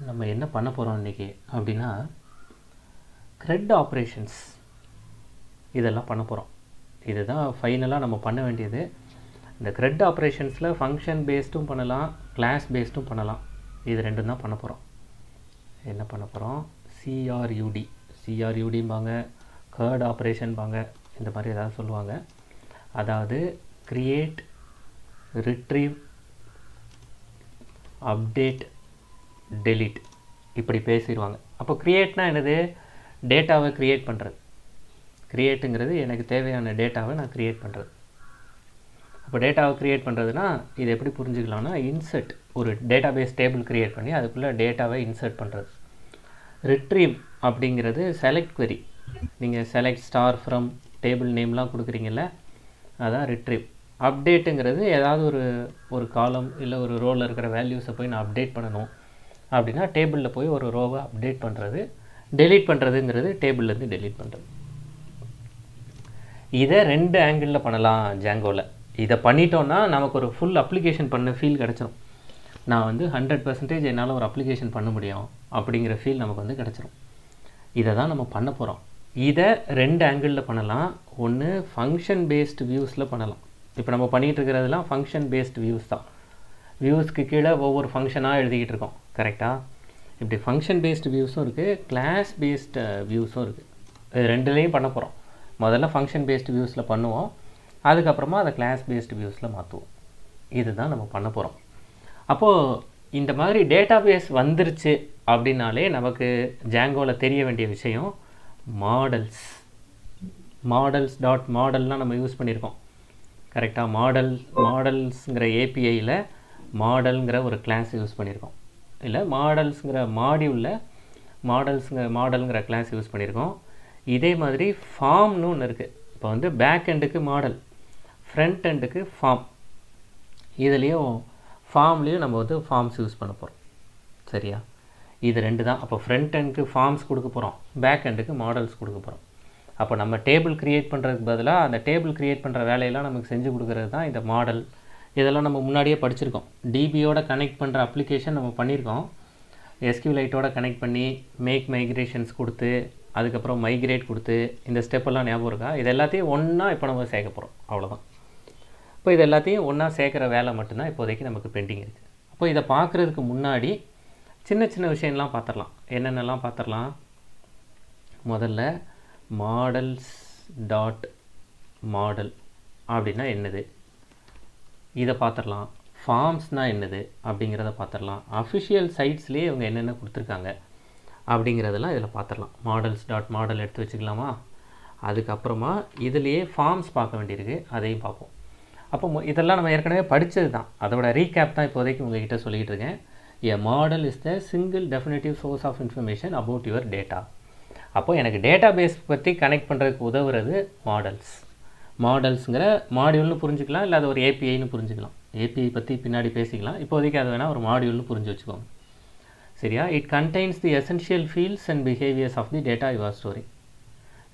நம்ம என்ன பண்ண போகிறோம் இன்றைக்கி அப்படின்னா க்ரெட் ஆப்ரேஷன்ஸ் இதெல்லாம் பண்ண போகிறோம். இதுதான் ஃபைனலாக நம்ம பண்ண வேண்டியது. இந்த க்ரெட் ஆப்ரேஷன்ஸில் ஃபங்க்ஷன் பேஸ்டும் பண்ணலாம், கிளாஸ் பேஸ்டும் பண்ணலாம். இது ரெண்டும் தான் பண்ண போகிறோம். என்ன பண்ண போகிறோம்? சிஆர்யூடிம்பாங்க, கர்ட் ஆப்ரேஷன்பாங்க, இந்த மாதிரி ஏதாவது சொல்லுவாங்க. அதாவது கிரியேட், ரிட்ரீவ், அப்டேட், டெலீட் இப்படி பேசிடுவாங்க. அப்போ க்ரியேட்னா என்னது? டேட்டாவை க்ரியேட் பண்ணுறது. க்ரியேட்டுங்கிறது எனக்கு தேவையான டேட்டாவை நான் க்ரியேட் பண்ணுறது. அப்போ டேட்டாவை க்ரியேட் பண்ணுறதுனா இது எப்படி புரிஞ்சுக்கலாம்னா, இன்சர்ட், ஒரு டேட்டாபேஸ் டேபிள் க்ரியேட் பண்ணி அதுக்குள்ளே டேட்டாவை இன்சர்ட் பண்ணுறது. ரிட்ரீவ் அப்படிங்கிறது செலக்ட் query. நீங்கள் செலக்ட் ஸ்டார் ஃப்ரம் டேபிள் நேம்லாம் கொடுக்குறீங்கல்ல, அதான் ரிட்ரீவ். அப்டேட்டுங்கிறது ஏதாவது ஒரு காலம் இல்லை ஒரு ரோவில் இருக்கிற வேல்யூஸை போய் நான் அப்டேட் பண்ணணும் அப்படின்னா டேபிளில் போய் ஒரு ரோவை அப்டேட் பண்ணுறது. டெலீட் பண்ணுறதுங்கிறது டேபிள்லேருந்து டெலீட் பண்ணுறது. இதை 2 ஆங்கிளில் பண்ணலாம் ஜாங்கோவில். இதை பண்ணிட்டோன்னா நமக்கு ஒரு ஃபுல் அப்ளிகேஷன் பண்ண ஃபீல் கிடச்சிரும். நான் வந்து 100% என்னால் ஒரு அப்ளிகேஷன் பண்ண முடியும் அப்படிங்கிற ஃபீல் நமக்கு வந்து கிடச்சிரும். இதை தான் நம்ம பண்ண போகிறோம். இதை 2 ஆங்கிளில் பண்ணலாம். ஒன்று ஃபங்க்ஷன் பேஸ்டு வியூஸில் பண்ணலாம். இப்போ நம்ம பண்ணிகிட்டு இருக்கிறதுலாம் ஃபங்க்ஷன் பேஸ்டு வியூஸ் தான். வியூஸ்க்கு கீழே ஒவ்வொரு ஃபங்க்ஷனாக எழுதிக்கிட்டு இருக்கோம், கரெக்டாக? இப்படி ஃபங்க்ஷன் பேஸ்டு வியூஸும் இருக்குது, கிளாஸ் பேஸ்டு வியூஸும் இருக்குது. இது ரெண்டுலேயும் பண்ண போகிறோம். முதல்ல ஃபங்க்ஷன் பேஸ்டு வியூஸில் பண்ணுவோம், அதுக்கப்புறமா அதை கிளாஸ் பேஸ்டு வியூஸில் மாற்றுவோம். இதுதான் நம்ம பண்ண போகிறோம். அப்போது இந்த மாதிரி டேட்டாபேஸ் வந்துருச்சு அப்படின்னாலே நமக்கு ஜாங்கோவில் தெரிய வேண்டிய விஷயம் மாடல்ஸ். மாடல்ஸ்லாம் நம்ம யூஸ் பண்ணியிருக்கோம், கரெக்டாக? மாடல்ஸுங்கிற ஏபிஐயில் மாடல்ங்கிற ஒரு கிளாஸ் யூஸ் பண்ணியிருக்கோம், இல்லை மாடல்ஸுங்கிற மாடியூலில் மாடல்ங்கிற கிளாஸ் யூஸ் பண்ணியிருக்கோம். இதே மாதிரி ஃபார்ம்னு ஒன்று இருக்குது. இப்போ வந்து பேக் எண்டுக்கு மாடல், ஃப்ரண்ட் எண்டுக்கு ஃபார்ம். இதுலேயும் ஃபார்ம்லேயும் நம்ம வந்து ஃபார்ம்ஸ் யூஸ் பண்ண போகிறோம், சரியா? இது 2 தான். அப்போ ஃப்ரண்ட் எண்டுக்கு ஃபார்ம்ஸ் கொடுக்க போகிறோம், பேக் எண்டுக்கு மாடல்ஸ் கொடுக்க போகிறோம். அப்போ நம்ம டேபிள் க்ரியேட் பண்ணுறதுக்கு பதிலாக அந்த டேபிள் க்ரியேட் பண்ணுற வேலையெல்லாம் நமக்கு செஞ்சு கொடுக்குறது தான் இந்த மாடல். இதெல்லாம் நம்ம முன்னாடியே படிச்சிருக்கோம். டிபியோட கனெக்ட் பண்ணுற அப்ளிகேஷன் நம்ம பண்ணியிருக்கோம். எஸ்கியூலைட்டோட கனெக்ட் பண்ணி மேக் மைக்ரேஷன்ஸ் கொடுத்து அதுக்கப்புறம் மைக்ரேட் கொடுத்து இந்த ஸ்டெப்பெல்லாம் ஞாபகம் இருக்கா? இது எல்லாத்தையும் ஒன்றா இப்போ நம்ம சேர்க்க போகிறோம், அவ்வளோதான். இப்போ இது எல்லாத்தையும் ஒன்றா சேர்க்குற வேலை மட்டும்தான் இப்போதைக்கு நமக்கு பெண்டிங் இருக்குது. அப்போ இதை பார்க்குறதுக்கு முன்னாடி சின்ன சின்ன விஷயம்லாம் பார்த்துடலாம். என்னென்னலாம் பார்த்துடலாம்? முதல்ல மாடல் அப்படின்னா என்னது, இதை பார்த்துடலாம். ஃபார்ம்ஸ்னால் என்னது அப்படிங்கிறத பார்த்துடலாம். அஃபிஷியல் சைட்ஸ்லேயே இவங்க என்னென்ன கொடுத்துருக்காங்க அப்படிங்கிறதெல்லாம் இதில் பார்த்துடலாம். மாடல் எடுத்து வச்சுக்கலாமா? அதுக்கப்புறமா இதுலேயே ஃபார்ம்ஸ் பார்க்க வேண்டியிருக்கு, அதையும் பார்ப்போம். அப்போ இதெல்லாம் நம்ம ஏற்கனவே படித்தது தான், அதோட ரீகேப் தான் இப்போதைக்கு உங்கள்கிட்ட சொல்லிகிட்டு இருக்கேன். A model is the single definitive source of information about your data. அப்போ எனக்கு டேட்டாபேஸ் பற்றி கனெக்ட் பண்ணுறதுக்கு உதவுறது மாடல்ஸுங்கிற மாடியூல்னு புரிஞ்சுக்கலாம், இல்லை அது ஒரு ஏபிஐன்னு புரிஞ்சுக்கலாம். ஏபிஐ பற்றி பின்னாடி பேசிக்கலாம், இப்போதைக்கு அது வேணால் ஒரு மாடியூல்னு புரிஞ்சு வச்சுக்கோங்க, சரியா? It contains the essential fields and behaviors of the data you are storing.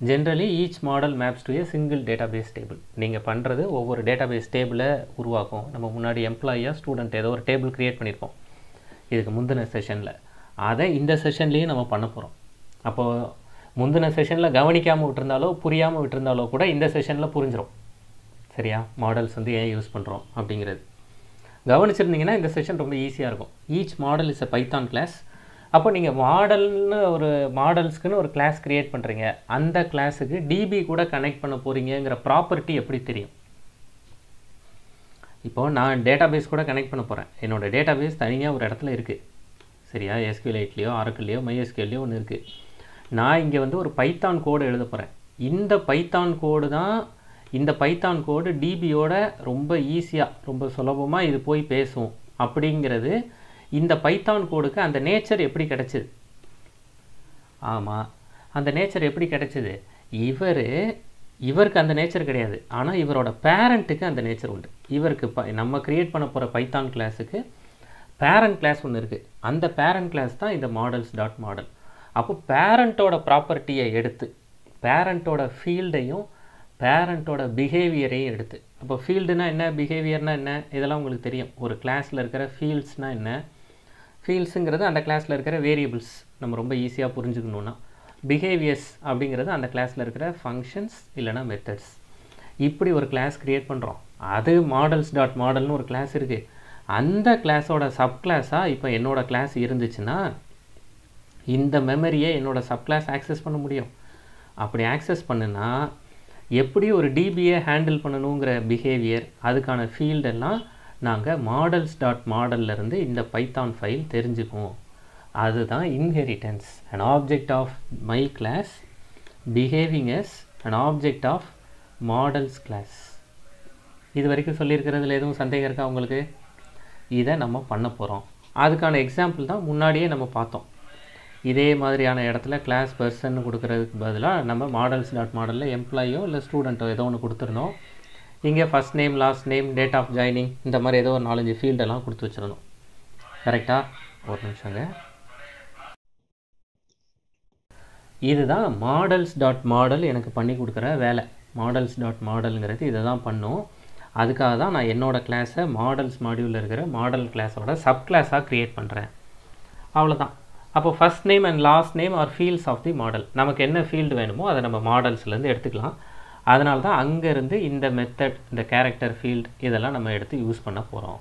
Generally each model maps to a single database table. நீங்கள் பண்ணுறது ஒவ்வொரு டேட்டாபேஸ் டேபிளை உருவாக்கும். நம்ம முன்னாடி எம்ப்ளாயியாக ஸ்டூடெண்ட் ஏதோ ஒரு டேபிள் க்ரியேட் பண்ணியிருக்கோம் இதுக்கு முந்தின செஷனில். அதை இந்த செஷன்லேயும் நம்ம பண்ண போகிறோம். அப்போது முந்தின செஷனில் கவனிக்காமல் விட்டுருந்தாலோ புரியாமல் விட்டுருந்தாலோ கூட இந்த செஷனில் புரிஞ்சிடும், சரியா? மாடல்ஸ் வந்து ஏன் யூஸ் பண்ணுறோம் அப்படிங்கிறது கவனிச்சிருந்தீங்கன்னா இந்த செஷன் ரொம்ப ஈஸியாக இருக்கும். Each model is a Python class. அப்போ நீங்கள் மாடல்ஸ்க்குன்னு ஒரு கிளாஸ் க்ரியேட் பண்ணுறீங்க, அந்த கிளாஸுக்கு டிபி கூட கனெக்ட் பண்ண போகிறீங்கிற ப்ராப்பர்ட்டி எப்படி தெரியும்? இப்போது நான் டேட்டாபேஸ் கூட கனெக்ட் பண்ண போகிறேன். என்னோடய டேட்டாபேஸ் தனியாக ஒரு இடத்துல இருக்குது, சரியா? எஸ்கியூலைட்லேயோ ஆரக்கிள்லையோ மைஎஸ்கியூலையோ ஒன்று இருக்குது. நான் இங்கே வந்து ஒரு பைத்தான் கோடு எழுத போகிறேன். இந்த பைத்தான் கோடு டிபியோட ரொம்ப ஈஸியாக ரொம்ப சுலபமாக இது போய் பேசும் அப்படிங்கிறது இந்த பைத்தான் கோடுக்கு அந்த நேச்சர் எப்படி கிடச்சிது? ஆமாம், அந்த நேச்சர் எப்படி கிடச்சிது? இவருக்கு அந்த நேச்சர் கிடையாது, ஆனால் இவரோட பேரண்ட்டுக்கு அந்த நேச்சர் உண்டு. இவருக்கு நம்ம க்ரியேட் பண்ண போகிற பைத்தான் கிளாஸுக்கு பேரண்ட் கிளாஸ் ஒன்று இருக்குது. அந்த பேரண்ட் கிளாஸ் தான் இந்த மாடல். அப்போ பேரண்ட்டோட ப்ராப்பர்ட்டியை எடுத்து பேரண்ட்டோட ஃபீல்டையும் பேரண்ட்டோட பிஹேவியரையும் எடுத்து, அப்போ ஃபீல்டுனா என்ன, பிஹேவியர்னால் என்ன, இதெல்லாம் உங்களுக்கு தெரியும். ஒரு கிளாஸில் இருக்கிற ஃபீல்ட்ஸ்னால் என்ன, ஃபீல்ட்ஸுங்கிறது அந்த கிளாஸில் இருக்கிற வேரியபிள்ஸ், நம்ம ரொம்ப ஈஸியாக புரிஞ்சுக்கணுன்னா. பிஹேவியர்ஸ் அப்படிங்கிறது அந்த கிளாஸில் இருக்கிற ஃபங்க்ஷன்ஸ் இல்லைனா மெத்தட்ஸ். இப்படி ஒரு கிளாஸ் க்ரியேட் பண்ணுறோம். அது மாடல்ஸ் டாட் மாடல்னு ஒரு கிளாஸ் இருக்குது. அந்த கிளாஸோட சப் கிளாஸாக இப்போ என்னோடய கிளாஸ் இருந்துச்சுன்னா இந்த மெமரியை என்னோடய சப் கிளாஸ் ஆக்சஸ் பண்ண முடியும். அப்படி ஆக்சஸ் பண்ணுனா எப்படி ஒரு டிபியை ஹேண்டில் பண்ணணுங்கிற பிஹேவியர், அதுக்கான ஃபீல்டெல்லாம் நாங்கள் மாடல்ஸ் டாட் மாடல்லேருந்து இந்த பைத்தான் ஃபைல் தெரிஞ்சுக்குவோம். அதுதான் inheritance. an object of my class behaving as an object of models class. இது வரைக்கும் சொல்லியிருக்கிறதுல எதுவும் சந்தேகம் இருக்கா உங்களுக்கு? இதை நம்ம பண்ண போகிறோம். அதுக்கான எக்ஸாம்பிள் தான் முன்னாடியே நம்ம பார்த்தோம். இதே மாதிரியான இடத்துல கிளாஸ் பர்சன் கொடுக்கறதுக்கு பதிலாக நம்ம மாடல்ஸ் டாட் மாடலில் எம்ப்ளாயோ இல்லை ஸ்டூடெண்ட்டோ ஏதோ ஒன்று கொடுத்துருந்தோம். இங்கே first name, last name, date of joining, இந்த மாதிரி ஏதோ ஒரு 4-5 ஃபீல்டெல்லாம் கொடுத்து வச்சுருந்தோம். கரெக்டாக? ஒரு நிமிஷங்க. இதுதான் மாடல்ஸ் டாட் மாடல் எனக்கு பண்ணி கொடுக்குற வேலை. மாடல்ஸ் டாட் மாடலுங்கிறது இதை தான் பண்ணும். அதுக்காக தான் நான் என்னோடய கிளாஸை மாடல்ஸ் மாடியூலில் இருக்கிற மாடல் கிளாஸோட சப் கிளாஸாக க்ரியேட் பண்ணுறேன். அவ்வளோதான். அப்போ first name and last name are fields of the model. நமக்கு என்ன ஃபீல்டு வேணுமோ அதை நம்ம மாடல்ஸ்லேருந்து எடுத்துக்கலாம். அதனால தான் அங்கேருந்து இந்த மெத்தட், இந்த கேரக்டர் ஃபீல்டு இதெல்லாம் நம்ம எடுத்து யூஸ் பண்ண போகிறோம்.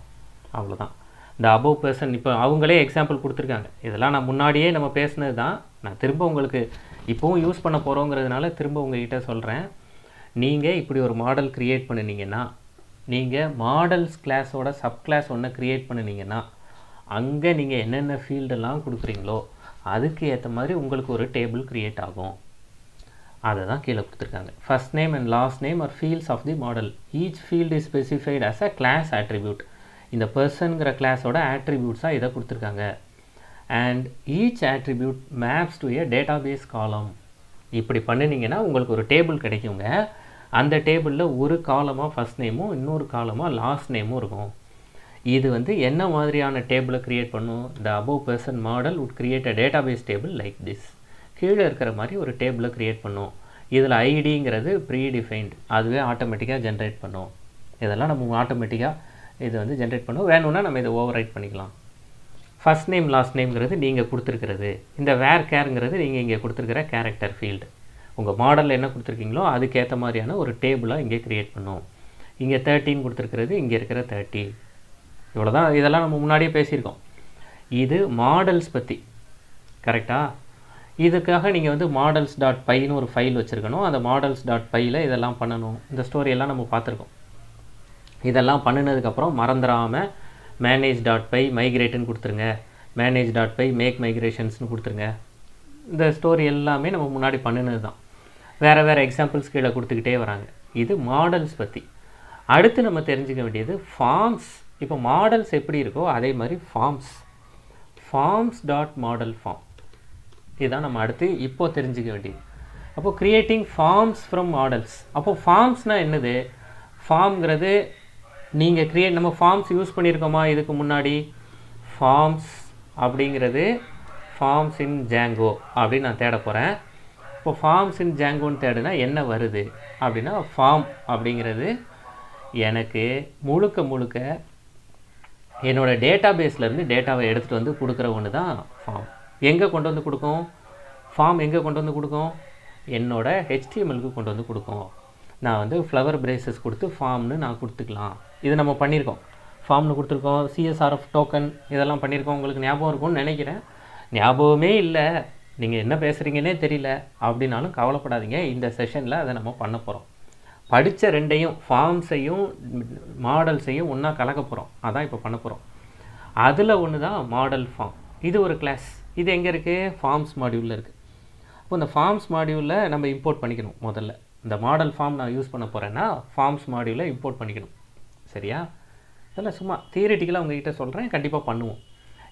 அவ்வளோதான். இந்த அபோவ் பர்சன் இப்போ அவங்களே எக்ஸாம்பிள் கொடுத்துருக்காங்க. இதெல்லாம் நான் முன்னாடியே நம்ம பேசுனது தான். நான் திரும்ப உங்களுக்கு இப்போவும் யூஸ் பண்ண போகிறோங்கிறதுனால திரும்ப உங்கள்கிட்ட சொல்கிறேன். நீங்கள் இப்படி ஒரு மாடல் க்ரியேட் பண்ணினீங்கன்னா, நீங்கள் மாடல்ஸ் கிளாஸோட சப் கிளாஸ் ஒன்று க்ரியேட் பண்ணினீங்கன்னா, அங்கே நீங்கள் என்னென்ன ஃபீல்டெல்லாம் கொடுக்குறீங்களோ அதுக்கு ஏற்ற மாதிரி உங்களுக்கு ஒரு டேபிள் க்ரியேட் ஆகும். அதை தான் கீழே கொடுத்துருக்காங்க. First name and last name are fields of the model. Each field is specified as a class attribute. இந்த பர்சனுங்கிற கிளாஸோட ஆட்ரிபியூட்ஸாக இதை கொடுத்துருக்காங்க. And each attribute maps to a database column. இப்படி பண்ணினீங்கன்னா உங்களுக்கு ஒரு டேபிள் கிடைக்குங்க. அந்த டேபிளில் ஒரு காலமாக ஃபஸ்ட் நேமும் இன்னொரு காலமாக லாஸ்ட் நேமும் இருக்கும். இது வந்து என்ன மாதிரியான டேபிளை க்ரியேட் பண்ணும்? The above person model would create a database table like this. கீழே இருக்கிற மாதிரி ஒரு டேபிளை க்ரியேட் பண்ணும். இதில் ஐடிங்கிறது ப்ரீடிஃபைன்டு, அதுவே ஆட்டோமேட்டிக்காக ஜென்ரேட் பண்ணும். இதெல்லாம் நம்ம ஆட்டோமேட்டிக்காக இது வந்து ஜென்ரேட் பண்ணும். வேணும்னா நம்ம இதை ஓவர் ரைட் பண்ணிக்கலாம். ஃபஸ்ட் நேம் லாஸ்ட் நேம்ங்கிறது நீங்கள் கொடுத்துருக்கிறது. இந்த வேர் கேருங்கிறது நீங்கள் இங்கே கொடுத்துருக்கிற கேரக்டர் ஃபீல்டு. உங்கள் மாடலில் என்ன கொடுத்துருக்கீங்களோ அதுக்கேற்ற மாதிரியான ஒரு டேபிளாக இங்கே க்ரியேட் பண்ணும். இங்கே 13 கொடுத்துருக்கிறது, இங்கே இருக்கிற 30. இவ்வளோ தான். இதெல்லாம் நம்ம முன்னாடியே பேசியிருக்கோம். இது மாடல்ஸ் பற்றி. கரெக்டாக? இதுக்காக நீங்கள் வந்து மாடல்ஸ் டாட் பைன்னு ஒரு ஃபைல் வச்சுருக்கணும். அந்த மாடல்ஸ் டாட் பையில் இதெல்லாம் பண்ணணும். இந்த ஸ்டோரியெல்லாம் நம்ம பார்த்துருக்கோம். இதெல்லாம் பண்ணினதுக்கப்புறம் மறந்துடாமல் மேனேஜ் டாட் பை மைக்ரேட்டுன்னு கொடுத்துருங்க, மேனேஜ் டாட் பை மேக் மைக்ரேஷன்ஸ்னு கொடுத்துருங்க. இந்த ஸ்டோரி எல்லாமே நம்ம முன்னாடி பண்ணினது தான். வேறு வேறு எக்ஸாம்பிள்ஸ் கீழே கொடுத்துக்கிட்டே வராங்க. இது மாடல்ஸ் பற்றி. அடுத்து நம்ம தெரிஞ்சுக்க வேண்டியது ஃபார்ம்ஸ். இப்போ மாடல்ஸ் எப்படி இருக்கோ அதே மாதிரி ஃபார்ம்ஸ் டாட் மாடல் ஃபார்ம். இதுதான் நம்ம அடுத்து இப்போது தெரிஞ்சுக்க வேண்டியது. அப்போது க்ரியேட்டிங் ஃபார்ம்ஸ் ஃப்ரம் மாடல்ஸ். அப்போது ஃபார்ம்ஸ்னால் என்னது? ஃபார்ம்ங்கிறது நீங்கள் நம்ம ஃபார்ம்ஸ் யூஸ் பண்ணியிருக்கோமா இதுக்கு முன்னாடி? ஃபார்ம்ஸ் அப்படிங்கிறது ஃபார்ம்ஸ் இன் ஜாங்கோ அப்படின்னு நான் தேட போகிறேன். இப்போ ஃபார்ம்ஸ் இன் ஜாங்கோன்னு தேடுனா என்ன வருது அப்படின்னா, ஃபார்ம் அப்படிங்கிறது எனக்கு முழுக்க என்னோடய டேட்டாபேஸ்லேருந்து டேட்டாவை எடுத்துகிட்டு வந்து கொடுக்குற ஒன்று தான் ஃபார்ம். எங்கே கொண்டு வந்து கொடுக்கும்? ஃபார்ம் எங்கே கொண்டு வந்து கொடுக்கும்? என்னோட HTMLக்கு கொண்டு வந்து கொடுக்கும். நான் வந்து ஃப்ளவர் பிரேசஸ் கொடுத்து ஃபார்ம்னு நான் கொடுத்துக்கலாம். இது நம்ம பண்ணியிருக்கோம். ஃபார்ம்னு கொடுத்துருக்கோம். CSRF டோக்கன் இதெல்லாம் பண்ணியிருக்கோம். உங்களுக்கு ஞாபகம் இருக்கும்னு நினைக்கிறேன். ஞாபகமே இல்லை, நீங்கள் என்ன பேசுகிறீங்கன்னே தெரியல அப்படின்னாலும் கவலைப்படாதீங்க. இந்த செஷனில் அதை நம்ம பண்ண போகிறோம். படித்த ரெண்டையும், ஃபார்ம்ஸையும் மாடல்ஸையும் ஒன்றா கலக்க போகிறோம். அதான் இப்போ பண்ண போகிறோம். அதில் ஒன்று தான் மாடல் ஃபார்ம். இது ஒரு கிளாஸ். இது எங்கே இருக்குது? ஃபார்ம்ஸ் மாடியூலில் இருக்குது. இப்போ இந்த ஃபார்ம்ஸ் மாடியூலில் நம்ம இம்போர்ட் பண்ணிக்கணும். முதல்ல இந்த மாடல் ஃபார்ம் நான் யூஸ் பண்ண போகிறேன்னா ஃபார்ம்ஸ் மாடியூலில் இம்போர்ட் பண்ணிக்கணும். சரியா? அதெல்லாம் சும்மா தியரிட்டிக்கலாக உங்ககிட்ட சொல்கிறேன். கண்டிப்பாக பண்ணுவோம்.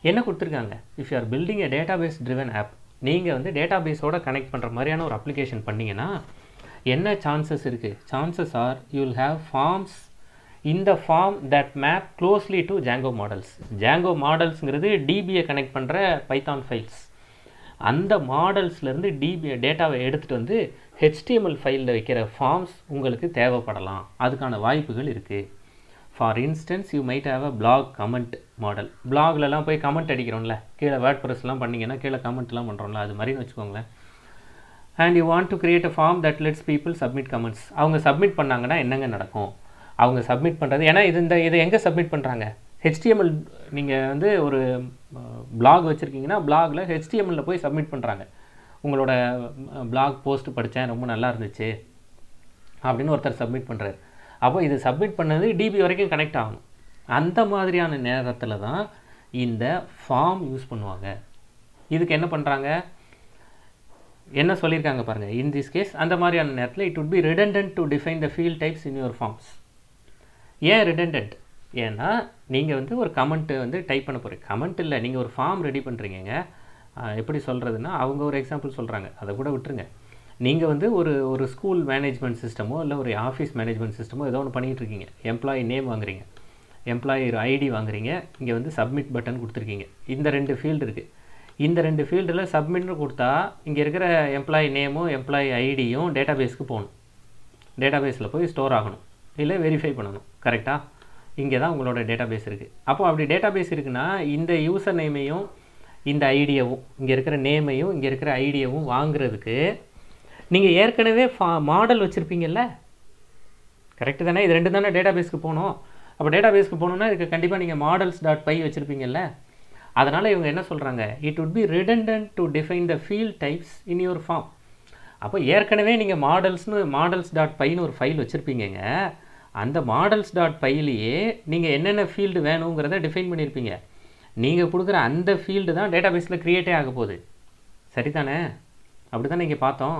என்ன கொடுத்துருக்காங்க? If you are building a database driven app. நீங்கள் வந்து டேட்டாபேஸோடு கனெக்ட் பண்ணுற மாதிரியான ஒரு அப்ளிகேஷன் பண்ணிங்கன்னா என்ன சான்சஸ் இருக்குது? Chances are you will have forms in the form that map closely to Django models. Django modelsங்கிறது DBயை கனெக்ட் பண்ணுற பைத்தான் ஃபைல்ஸ். அந்த மாடல்ஸ்லேருந்து டேட்டாவை எடுத்துகிட்டு வந்து HTML ஃபைலில் வைக்கிற ஃபார்ம்ஸ் உங்களுக்கு தேவைப்படலாம். அதுக்கான வாய்ப்புகள் இருக்குது. For instance you might have a block comment model. பிளாக்லலாம் போய் கமெண்ட் அடிக்கிறோம்ல, கீழே வேர்ட் ப்ரெஸ்லாம் பண்ணிங்கன்னா கீழே கமெண்ட்லாம் பண்ணுறோம்ல, அது மாதிரின்னு வச்சுக்கோங்களேன். And you want to create a form that lets people submit comments. அவங்க சப்மிட் பண்ணாங்கன்னா என்னங்க நடக்கும்? அவங்க சப்மிட் பண்ணுறது, ஏன்னா இதை எங்கே சப்மிட் பண்ணுறாங்க? HTML. நீங்கள் வந்து ஒரு பிளாக் வச்சுருக்கீங்கன்னா பிளாகில் HTML போய் சப்மிட் பண்ணுறாங்க. உங்களோட பிளாக் போஸ்ட் படித்தேன், ரொம்ப நல்லா இருந்துச்சு அப்படின்னு ஒருத்தர் சப்மிட் பண்ணுறாரு. அப்போ இது சப்மிட் பண்ணது டிபி வரைக்கும் கனெக்ட் ஆகணும். அந்த மாதிரியான நேரத்தில் தான் இந்த ஃபார்ம் யூஸ் பண்ணுவாங்க. இதுக்கு என்ன பண்ணுறாங்க, என்ன சொல்லியிருக்காங்க பாருங்கள். இன் திஸ் கேஸ் அந்த மாதிரியான நேரத்தில் it would be redundant to define the field types in your forms. ஏன் redundant? ஏன்னா நீங்கள் வந்து ஒரு கமெண்ட்டு வந்து டைப் பண்ண போகிறீங்க. கமெண்ட் இல்லை, நீங்கள் ஒரு ஃபார்ம் ரெடி பண்ணுறீங்க. எப்படி சொல்கிறதுனா, அவங்க ஒரு எக்ஸாம்பிள் சொல்கிறாங்க, அதை கூட விட்டுருங்க. நீங்கள் வந்து ஒரு ஸ்கூல் மேனேஜ்மெண்ட் சிஸ்டமோ இல்லை ஒரு ஆஃபீஸ் மேனேஜ்மெண்ட் சிஸ்டமோ ஏதோ ஒன்று பண்ணிகிட்டு இருக்கீங்க. எம்ப்ளாயி நேம் வாங்குறீங்க, எம்ப்ளாயி ஐடி வாங்குறீங்க, இங்கே வந்து சப்மிட் பட்டன் கொடுத்துருக்கீங்க. இந்த 2 ஃபீல்டு இருக்குது. இந்த 2 ஃபீல்டில் சப்மிட்னு கொடுத்தா இங்கே இருக்கிற எம்ப்ளாயி நேமும் எம்ப்ளாயி ஐடியும் டேட்டாபேஸ்க்கு போகணும். டேட்டாபேஸில் போய் ஸ்டோர் ஆகணும், இல்லை வெரிஃபை பண்ணணும். கரெக்டாக? இங்கே தான் உங்களோட டேட்டாபேஸ் இருக்குது. அப்போ அப்படி டேட்டாபேஸ் இருக்குன்னா இந்த யூசர் நேமையும் இந்த ஐடியாவும், இங்கே இருக்கிற நேமையும் இங்கே இருக்கிற ஐடியாவும் வாங்குறதுக்கு நீங்கள் ஏற்கனவே மாடல் வச்சுருப்பீங்கல்ல. கரெக்டு தானே? இது 2 தானே டேட்டாபேஸ்க்கு போகணும். அப்போ டேட்டாபேஸ்க்கு போகணுன்னா இதுக்கு கண்டிப்பாக நீங்கள் மாடல்ஸ்.py வச்சுருப்பீங்கல்ல. அதனால் இவங்க என்ன சொல்கிறாங்க, it would be redundant to define the field types in your form. அப்போ ஏற்கனவே நீங்கள் மாடல்ஸ்.pyன்னு ஒரு ஃபைல் வச்சுருப்பீங்க. அந்த மாடல்ஸ்.pyலேயே நீங்கள் என்னென்ன ஃபீல்டு வேணுங்கிறத டிஃபைன் பண்ணியிருப்பீங்க. நீங்கள் கொடுக்குற அந்த ஃபீல்டு தான் டேட்டாபேஸில் க்ரியேட்டே ஆக போகுது. சரி தானே? அப்படி தானே இங்கே பார்த்தோம்.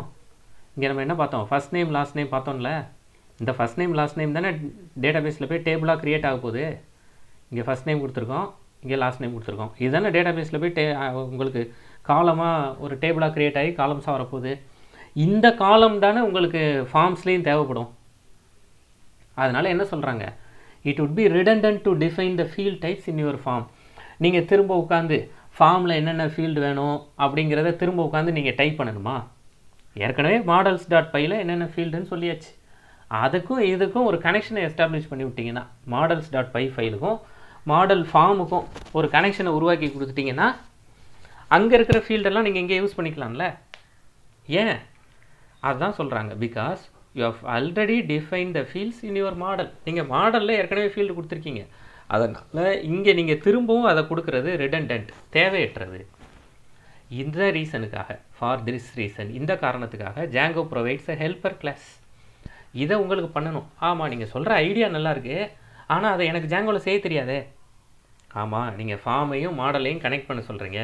இங்கே நம்ம என்ன பார்த்தோம், ஃபஸ்ட் நேம் லாஸ்ட் நேம் பார்த்தோம்ல. இந்த ஃபஸ்ட் நேம் லாஸ்ட் நேம் தானே டேட்டாபேஸில் போய் டேபிளாக க்ரியேட் ஆக போகுது. இங்கே ஃபஸ்ட் நேம் கொடுத்துருக்கோம், இங்கே லாஸ்ட் நேம் கொடுத்துருக்கோம். இதுதானே டேட்டாபேஸில் போய் உங்களுக்கு காலமாக ஒரு டேபிளாக க்ரியேட் ஆகி காலம்ஸாக வரப்போகுது. இந்த காலம் தானே உங்களுக்கு ஃபார்ம்ஸ்லேயும் தேவைப்படும். அதனால் என்ன சொல்கிறாங்க, it would be redundant to define the field types in your form. நீங்கள் திரும்ப உட்காந்து ஃபார்மில் என்னென்ன ஃபீல்டு வேணும் அப்படிங்கிறத திரும்ப உட்காந்து நீங்கள் டைப் பண்ணணுமா? ஏற்கனவே மாடல்ஸ்.pyல என்னென்ன ஃபீல்டுன்னு சொல்லியாச்சு. அதுக்கும் இதுக்கும் ஒரு கனெக்ஷனை எஸ்டாப்ளிஷ் பண்ணி விட்டிங்கன்னா, மாடல்ஸ்.py ஃபைலுக்கும் மாடல் ஃபார்முக்கும் ஒரு கனெக்ஷனை உருவாக்கி கொடுத்துட்டிங்கன்னா அங்கே இருக்கிற ஃபீல்டெல்லாம் நீங்கள் இங்கே யூஸ் பண்ணிக்கலாம்ல. ஏன்? அதுதான் சொல்கிறாங்க, because you have already define the fields in your model. நீங்கள் மாடலில் ஏற்கனவே ஃபீல்டு கொடுத்துருக்கீங்க. அதனால் இங்கே நீங்கள் திரும்பவும் அதை கொடுக்குறது ரிடண்டன்ட், தேவையற்றது. இந்த ரீசனுக்காக, ஃபார் திஸ் ரீசன், இந்த காரணத்துக்காக Django provides a helper class. இதை உங்களுக்கு பண்ணணும். ஆமாம், நீங்கள் சொல்கிற ஐடியா நல்லாயிருக்கு, ஆனால் அதை எனக்கு Djangoவில் செய்ய தெரியாதே. ஆமாம், நீங்கள் ஃபார்மையும் மாடலையும் கனெக்ட் பண்ண சொல்கிறீங்க,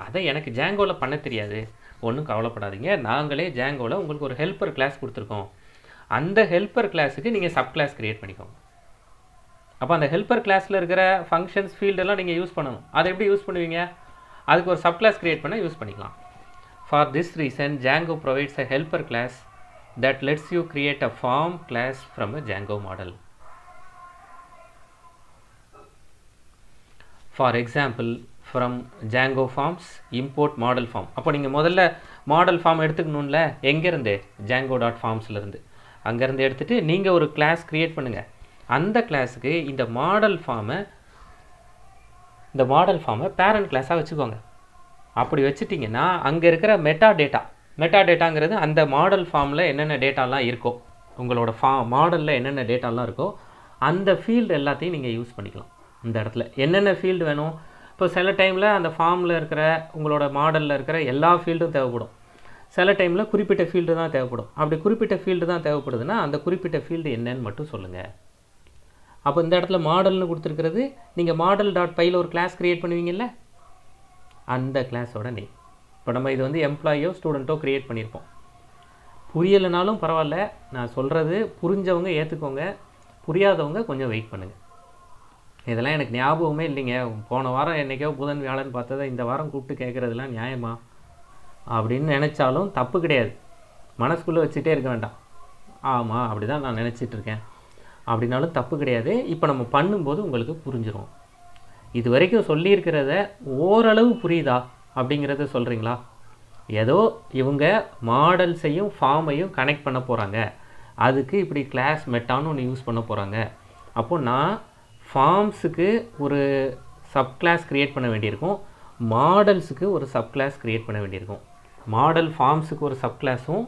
அதை எனக்கு Djangoவில் பண்ண தெரியாது. ஒன்றும் கவலைப்படாதீங்க, நாங்களே Djangoவில் உங்களுக்கு ஒரு ஹெல்ப்பர் கிளாஸ் கொடுத்துருக்கோம். அந்த ஹெல்ப்பர் கிளாஸுக்கு நீங்கள் சப் கிளாஸ் க்ரியேட் பண்ணிக்கோங்க. அப்போ அந்த ஹெல்ப்பர் கிளாஸில் இருக்கிற ஃபங்க்ஷன்ஸ் ஃபீல்டெல்லாம் நீங்கள் யூஸ் பண்ணணும். அதை எப்படி யூஸ் பண்ணுவீங்க? அதுக்கு ஒரு சப் கிளாஸ் க்ரியேட் பண்ண யூஸ் பண்ணிக்கலாம். For this reason Django provides a helper class that lets you create a form class from a Django model. For example, from Django forms import model form. அப்போ நீங்கள் முதல்ல model form எடுத்துக்கணும்ல, எங்கேருந்து? Django.formsலேருந்து. அங்கேருந்து எடுத்துகிட்டு நீங்கள் ஒரு கிளாஸ் க்ரியேட் பண்ணுங்கள். அந்த கிளாஸுக்கு இந்த மாடல் ஃபார்மை பேரண்ட் கிளாஸாக வச்சுக்கோங்க. அப்படி வச்சுட்டிங்கன்னா அங்கே இருக்கிற மெட்டா டேட்டாங்கிறது அந்த மாடல் ஃபார்மில் என்னென்ன டேட்டாலாம் இருக்கோ, உங்களோட மாடலில் என்னென்ன டேட்டாலாம் இருக்கோ அந்த ஃபீல்டு எல்லாத்தையும் நீங்கள் யூஸ் பண்ணிக்கலாம். இந்த இடத்துல என்னென்ன ஃபீல்டு வேணும், இப்போ சில டைமில் அந்த ஃபார்மில் இருக்கிற உங்களோட மாடலில் இருக்கிற எல்லா ஃபீல்டும் தேவைப்படும். சில டைமில் குறிப்பிட்ட ஃபீல்டு தான் தேவைப்படும். அப்படி குறிப்பிட்ட ஃபீல்டு தான் தேவைப்படுதுன்னா அந்த குறிப்பிட்ட ஃபீல்டு என்னன்னு மட்டும் சொல்லுங்கள். அப்போ இந்த இடத்துல மாடல்னு கொடுத்துருக்கிறது, நீங்கள் மாடல்.pyல ஒரு கிளாஸ் க்ரியேட் பண்ணுவீங்கல்ல, அந்த கிளாஸோட நேம். இப்போ நம்ம இது வந்து எம்ப்ளாயோ ஸ்டூடெண்ட்டோ க்ரியேட் பண்ணியிருப்போம். புரியலைனாலும் பரவாயில்ல, நான் சொல்கிறது புரிஞ்சவங்க ஏற்றுக்கோங்க, புரியாதவங்க கொஞ்சம் வெயிட் பண்ணுங்கள். இதெல்லாம் எனக்கு ஞாபகமே இல்லைங்க, போன வாரம் என்றைக்கோ புதன் வியாழன் பார்த்ததை இந்த வாரம் கூப்பிட்டு கேட்குறதுலாம் நியாயமா அப்படின்னு நினச்சாலும் தப்பு கிடையாது. மனசுக்குள்ளே வச்சுட்டே இருக்க வேண்டாம். ஆமாம், அப்படி தான் நான் நினச்சிட்ருக்கேன் அப்படின்னாலும் தப்பு கிடையாது. இப்போ நம்ம பண்ணும்போது உங்களுக்கு புரிஞ்சிடும். இது வரைக்கும் சொல்லியிருக்கிறத ஓரளவு புரியுதா அப்படிங்கிறத சொல்கிறீங்களா? ஏதோ இவங்க மாடல்ஸையும் ஃபார்மையும் கனெக்ட் பண்ண போகிறாங்க, அதுக்கு இப்படி கிளாஸ் மெட்டான்னு ஒன்று யூஸ் பண்ண போகிறாங்க அப்போது நான் ஃபார்ம்ஸுக்கு ஒரு சப் கிளாஸ் க்ரியேட் பண்ண வேண்டியிருக்கும், மாடல்ஸுக்கு ஒரு சப் கிளாஸ் க்ரியேட் பண்ண வேண்டியிருக்கும். மாடல் ஃபார்ம்ஸுக்கு ஒரு சப் கிளாஸும்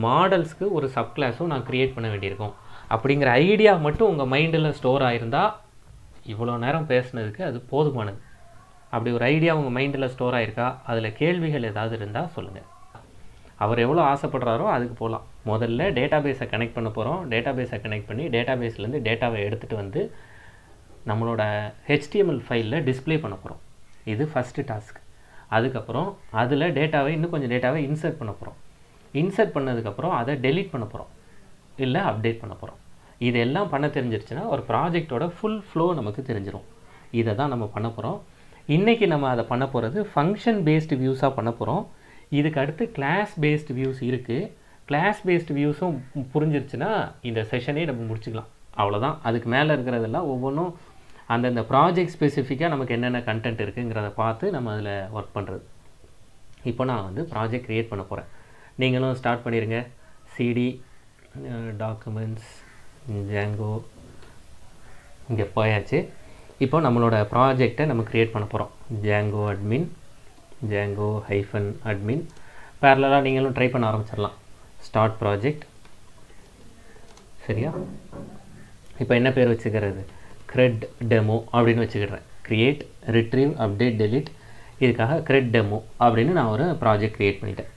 மாடல்ஸ்க்கு ஒரு சப் கிளாஸும் நான் க்ரியேட் பண்ண வேண்டியிருக்கும். அப்படிங்கிற ஐடியா மட்டும் உங்கள் மைண்டில் ஸ்டோர் ஆகிருந்தால் இவ்வளோ நேரம் பேசுனதுக்கு அது போதுமானது. அப்படி ஒரு ஐடியா உங்கள் மைண்டில் ஸ்டோர் ஆகிருக்கா, அதில் கேள்விகள் ஏதாவது இருந்தால் சொல்லுங்கள். அவர் எவ்வளோ ஆசைப்படுறாரோ அதுக்கு போகலாம். முதல்ல டேட்டாபேஸை கனெக்ட் பண்ண போகிறோம். டேட்டாபேஸை கனெக்ட் பண்ணி டேட்டாபேஸ்லேருந்து டேட்டாவை எடுத்துகிட்டு வந்து நம்மளோட HTML ஃபைலில் டிஸ்ப்ளே பண்ண போகிறோம். இது ஃபஸ்ட்டு டாஸ்க். அதுக்கப்புறம் அதில் டேட்டாவை இன்னும் கொஞ்சம் டேட்டாவை இன்சர்ட் பண்ண போகிறோம். இன்சர்ட் பண்ணதுக்கப்புறம் அதை டெலீட் பண்ண போகிறோம், இல்லை அப்டேட் பண்ண போகிறோம். இதெல்லாம் பண்ண தெரிஞ்சிருச்சுன்னா ஒரு ப்ராஜெக்டோட ஃபுல் ஃப்ளோ நமக்கு தெரிஞ்சிடும். இதை தான் நம்ம பண்ண போகிறோம். இன்றைக்கி நம்ம அதை பண்ண போகிறது ஃபங்க்ஷன் பேஸ்டு வியூஸாக பண்ண போகிறோம். இதுக்கு அடுத்து கிளாஸ் பேஸ்டு வியூஸ் இருக்குது. கிளாஸ் பேஸ்டு வியூஸும் புரிஞ்சிருச்சுன்னா இந்த செஷனே நம்ம முடிச்சுக்கலாம். அவ்வளோதான். அதுக்கு மேலே இருக்கிறதெல்லாம் ஒவ்வொன்றும் அந்தந்த ப்ராஜெக்ட் ஸ்பெசிஃபிக்காக நமக்கு என்னென்ன கண்டென்ட் இருக்குங்கிறத பார்த்து நம்ம அதில் ஒர்க் பண்ணுறது. இப்போ நான் வந்து ப்ராஜெக்ட் க்ரியேட் பண்ண போகிறேன். நீங்களும் ஸ்டார்ட் பண்ணிடுங்க. சிடி டாக்குமெண்ட்ஸ் ஜாங்கோ இங்கே போயாச்சு. இப்போ நம்மளோட ப்ராஜெக்டை நம்ம க்ரியேட் பண்ண போகிறோம். Django admin, Django -admin. பேரலாக நீங்களும் ட்ரை பண்ண ஆரம்பிச்சிடலாம். Start project. சரியா? இப்போ என்ன பேர் வச்சுக்கிறது? CRED டெமோ அப்படின்னு வச்சுக்கிறேன். Create, retrieve, update, delete. இதுக்காக CRED டெமோ அப்படின்னு நான் ஒரு ப்ராஜெக்ட் க்ரியேட் பண்ணிட்டேன்.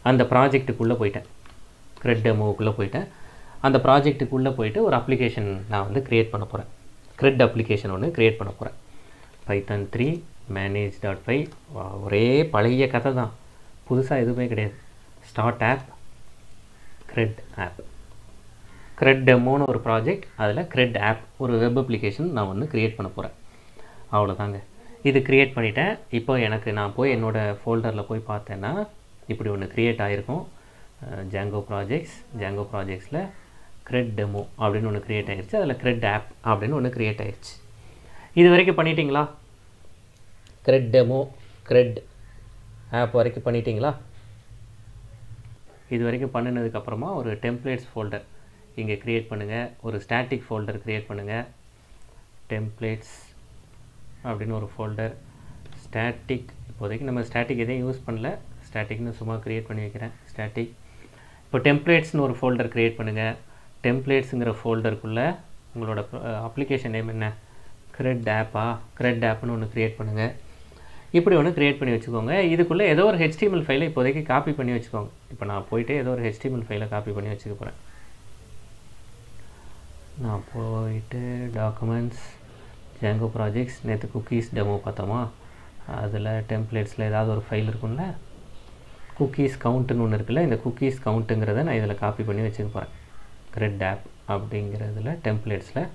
அந்த ப்ராஜெக்ட்டுக்குள்ளே போயிட்டேன். CRED டெமோவுக்குள்ளே போயிட்டேன். அந்த ப்ராஜெக்ட்டுக்குள்ளே போயிட்டு ஒரு அப்ளிகேஷன் நான் வந்து க்ரியேட் பண்ண போகிறேன். CRED அப்ளிகேஷன் ஒன்று க்ரியேட் பண்ண போகிறேன். Python 3 manage.py. ஒரே பழைய கதை தான், புதுசாக எதுவுமே கிடையாது. Start app, CRED app. CRED டெமோன்னு ஒரு ப்ராஜெக்ட், அதில் CRED ஆப் ஒரு வெப் அப்ளிகேஷன் நான் வந்து க்ரியேட் பண்ண போகிறேன். அவ்வளோதாங்க. இது க்ரியேட் பண்ணிட்டேன். இப்போ எனக்கு நான் போய் என்னோடய ஃபோல்டரில் போய் பார்த்தேன்னா இப்படி ஒன்று க்ரியேட் ஆகிருக்கும். ஜாங்கோ ப்ராஜெக்ட்ஸில் CRED டெமோ அப்படின்னு ஒன்று க்ரியேட் ஆகிடுச்சு. அதில் CRED ஆப் அப்படின்னு ஒன்று க்ரியேட் ஆகிடுச்சு. இது வரைக்கும் பண்ணிட்டீங்களா? CRED டெமோ, CRED ஆப் வரைக்கும் பண்ணிட்டீங்களா? இது வரைக்கும் பண்ணினதுக்கப்புறமா ஒரு டெம்ப்ளேட்ஸ் ஃபோல்டர் இங்கே க்ரியேட் பண்ணுங்கள். ஒரு ஸ்டாட்டிக் ஃபோல்டர் க்ரியேட் பண்ணுங்கள். டெம்ப்ளேட்ஸ் அப்படின்னு ஒரு ஃபோல்டர். ஸ்டாட்டிக், இப்போதைக்கு நம்ம ஸ்டாட்டிக் எதையும் யூஸ் பண்ணல, ஸ்டாட்டிக்னு சும்மா க்ரியேட் பண்ணி வைக்கிறேன். ஸ்டாட்டிக். இப்போ டெம்ப்ளேட்ஸ்னு ஒரு ஃபோல்டர் க்ரியேட் பண்ணுங்கள். டெம்ப்ளேட்ஸுங்கிற ஃபோல்டருக்குள்ளே உங்களோட அப்ளிகேஷன் நேம் என்ன? CRED ஆப்பா? CRED ஆப்னு ஒன்று க்ரியேட் பண்ணுங்கள். இப்படி ஒன்று க்ரியேட் பண்ணி வச்சுக்கோங்க. இதுக்குள்ளே ஏதோ ஒரு HTML ஃபைலை இப்போதைக்கு காப்பி பண்ணி வச்சுக்கோங்க. இப்போ நான் போயிட்டு ஏதோ ஒரு HTML ஃபைலை காப்பி பண்ணி வச்சுக்க போகிறேன். நான் போயிட்டு டாக்குமெண்ட்ஸ், ஜாங்கோ ப்ராஜெக்ட்ஸ், நேற்று குக்கீஸ் டெமோ பார்த்தோமா, அதில் டெம்ப்ளேட்ஸில் ஏதாவது ஒரு ஃபைல் இருக்கும்ல, குக்கீஸ் கவுண்ட்டுன்னு ஒன்று இருக்குல்ல, இந்த குக்கீஸ் கவுண்ட்டுங்கிறத நான் இதில் காப்பி பண்ணி வச்சுக்க போகிறேன். CRED ஆப் அப்படிங்கிறதுல டெம்ப்ளேட்ஸில்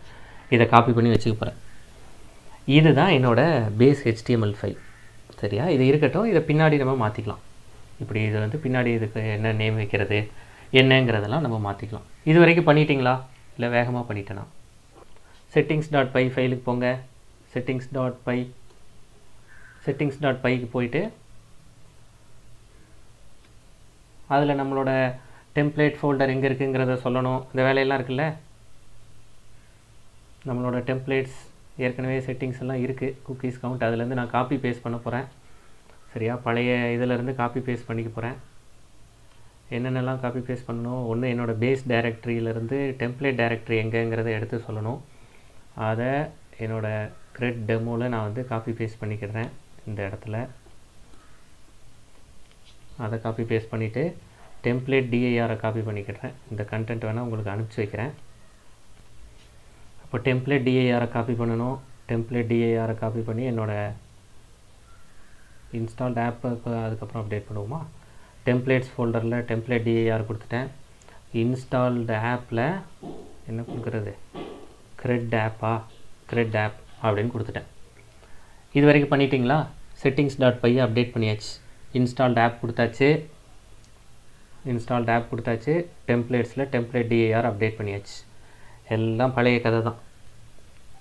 இதை காப்பி பண்ணி வச்சுக்க போகிறேன். இதுதான் என்னோடய பேஸ் HTML ஃபைல். சரியா? இது இருக்கட்டும். இதை பின்னாடி நம்ம மாற்றிக்கலாம். இப்படி இதை வந்து பின்னாடி இதுக்கு என்ன நேம் வைக்கிறது என்னங்கிறதெல்லாம் நம்ம மாற்றிக்கலாம். இது வரைக்கும் பண்ணிட்டீங்களா? இல்லை வேகமாக பண்ணிட்டேனா? settings.py ஃபைலுக்கு போங்க. settings.py போயிட்டு அதில் நம்மளோட டெம்ப்ளேட் ஃபோல்டர் எங்கே இருக்குங்கிறத சொல்லணும். இந்த வேலையெல்லாம் இருக்குல்ல, நம்மளோட டெம்ப்ளேட்ஸ் ஏற்கனவே செட்டிங்ஸ் எல்லாம் இருக்குது. குக்கீஸ் கவுண்ட் அதுலேருந்து நான் காப்பி பேஸ்ட் பண்ண போகிறேன். சரியா? பழைய இதிலேருந்து காப்பி பேஸ்ட் பண்ணிக்க போகிறேன். என்னென்னலாம் காப்பி பேஸ்ட் பண்ணணும்? ஒன்று, என்னோடய பேஸ் டைரக்டரியிலேருந்து டெம்ப்ளேட் டைரக்டரி எங்கேங்கிறத எடுத்து சொல்லணும். அதை என்னோடய CRED டெமோவில் நான் வந்து காப்பி பேஸ்ட் பண்ணிக்கிறேன். இந்த இடத்துல அதை காப்பி பேஸ்ட் பண்ணிவிட்டு டெம்ப்ளேட் DIR காப்பி பண்ணிக்கிறேன். இந்த கண்டென்ட் வேணால் உங்களுக்கு அனுப்பிச்சி வைக்கிறேன். இப்போ டெம்ப்ளேட் DIR காப்பி பண்ணணும். டெம்ப்ளேட் DIR காப்பி பண்ணி என்னோடய இன்ஸ்டால்ட் ஆப்பை அதுக்கப்புறம் அப்டேட் பண்ணுவோமா? டெம்ப்ளேட்ஸ் ஃபோல்டரில் டெம்ப்ளேட் DIR கொடுத்துட்டேன். இன்ஸ்டால்டு ஆப்பில் என்ன கொடுக்குறது? CRED ஆப்பா? CRED ஆப் அப்படின்னு கொடுத்துட்டேன். இது வரைக்கும் பண்ணிட்டீங்களா? settings.py அப்டேட் பண்ணியாச்சு. இன்ஸ்டால்டு ஆப் கொடுத்தாச்சு. டெம்ப்ளேட்ஸில் டெம்ப்ளேட் DIR அப்டேட் பண்ணியாச்சு. எல்லாம் பழைய கதை தான்.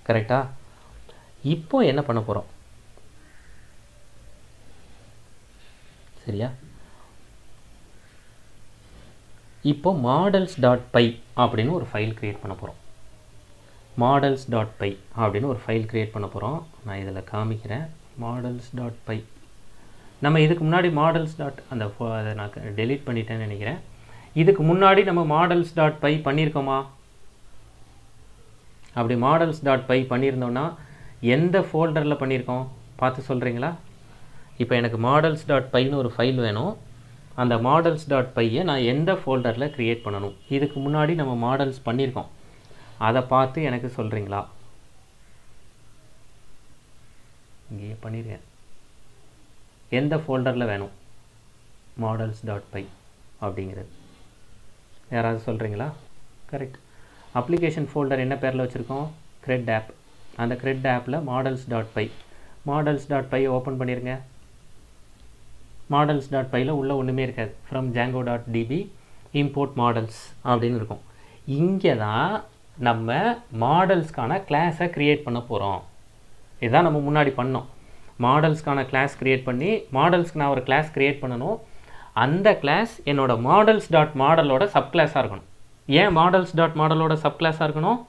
கரெக்டாக? இப்போ என்ன பண்ண போகிறோம்? சரியா? இப்போ models.py அப்படின்னு ஒரு ஃபைல் க்ரியேட் பண்ண போகிறோம். models.py அப்படின்னு ஒரு ஃபைல் க்ரியேட் பண்ண போகிறோம். நான் இதில் காமிக்கிறேன். models.py நம்ம இதுக்கு முன்னாடி அதை நான் டெலீட் பண்ணிட்டேன்னு நினைக்கிறேன். இதுக்கு முன்னாடி நம்ம models.py பண்ணியிருக்கோமா? அப்படி models.py பண்ணியிருந்தோன்னா எந்த ஃபோல்டரில் பண்ணியிருக்கோம் பார்த்து சொல்கிறீங்களா? இப்போ எனக்கு models.pyன்னு ஒரு ஃபைல் வேணும். அந்த models.pyயை நான் எந்த ஃபோல்டரில் க்ரியேட் பண்ணணும்? இதுக்கு முன்னாடி நம்ம மாடல்ஸ் பண்ணியிருக்கோம், அதை பார்த்து எனக்கு சொல்கிறீங்களா? இங்கேயே பண்ணியிருக்கேன். எந்த ஃபோல்டரில் வேணும் models.py அப்படிங்கிறது யாராவது சொல்கிறீங்களா? கரெக்ட். அப்ளிகேஷன் ஃபோல்டர் என்ன பேரில் வச்சுருக்கோம்? CRED app. அந்த CRED ஆப்பில் models.py ஓப்பன் பண்ணிடுங்க. models.pyல உள்ள ஒன்றுமே இருக்காது. from django.db import models அப்படின்னு இருக்கும். இங்கே தான் நம்ம மாடல்ஸ்க்கான கிளாஸை க்ரியேட் பண்ண போகிறோம். இதுதான் நம்ம முன்னாடி பண்ணோம். மாடல்ஸ்க்கான கிளாஸ் க்ரியேட் பண்ணி மாடல்ஸ்க்கு நான் ஒரு கிளாஸ் க்ரியேட் பண்ணணும். அந்த கிளாஸ் என்னோட models.modelோட சப்கிளாஸாக இருக்கணும். ஏன் models.modelோட சப்கிளாஸாக இருக்கணும்?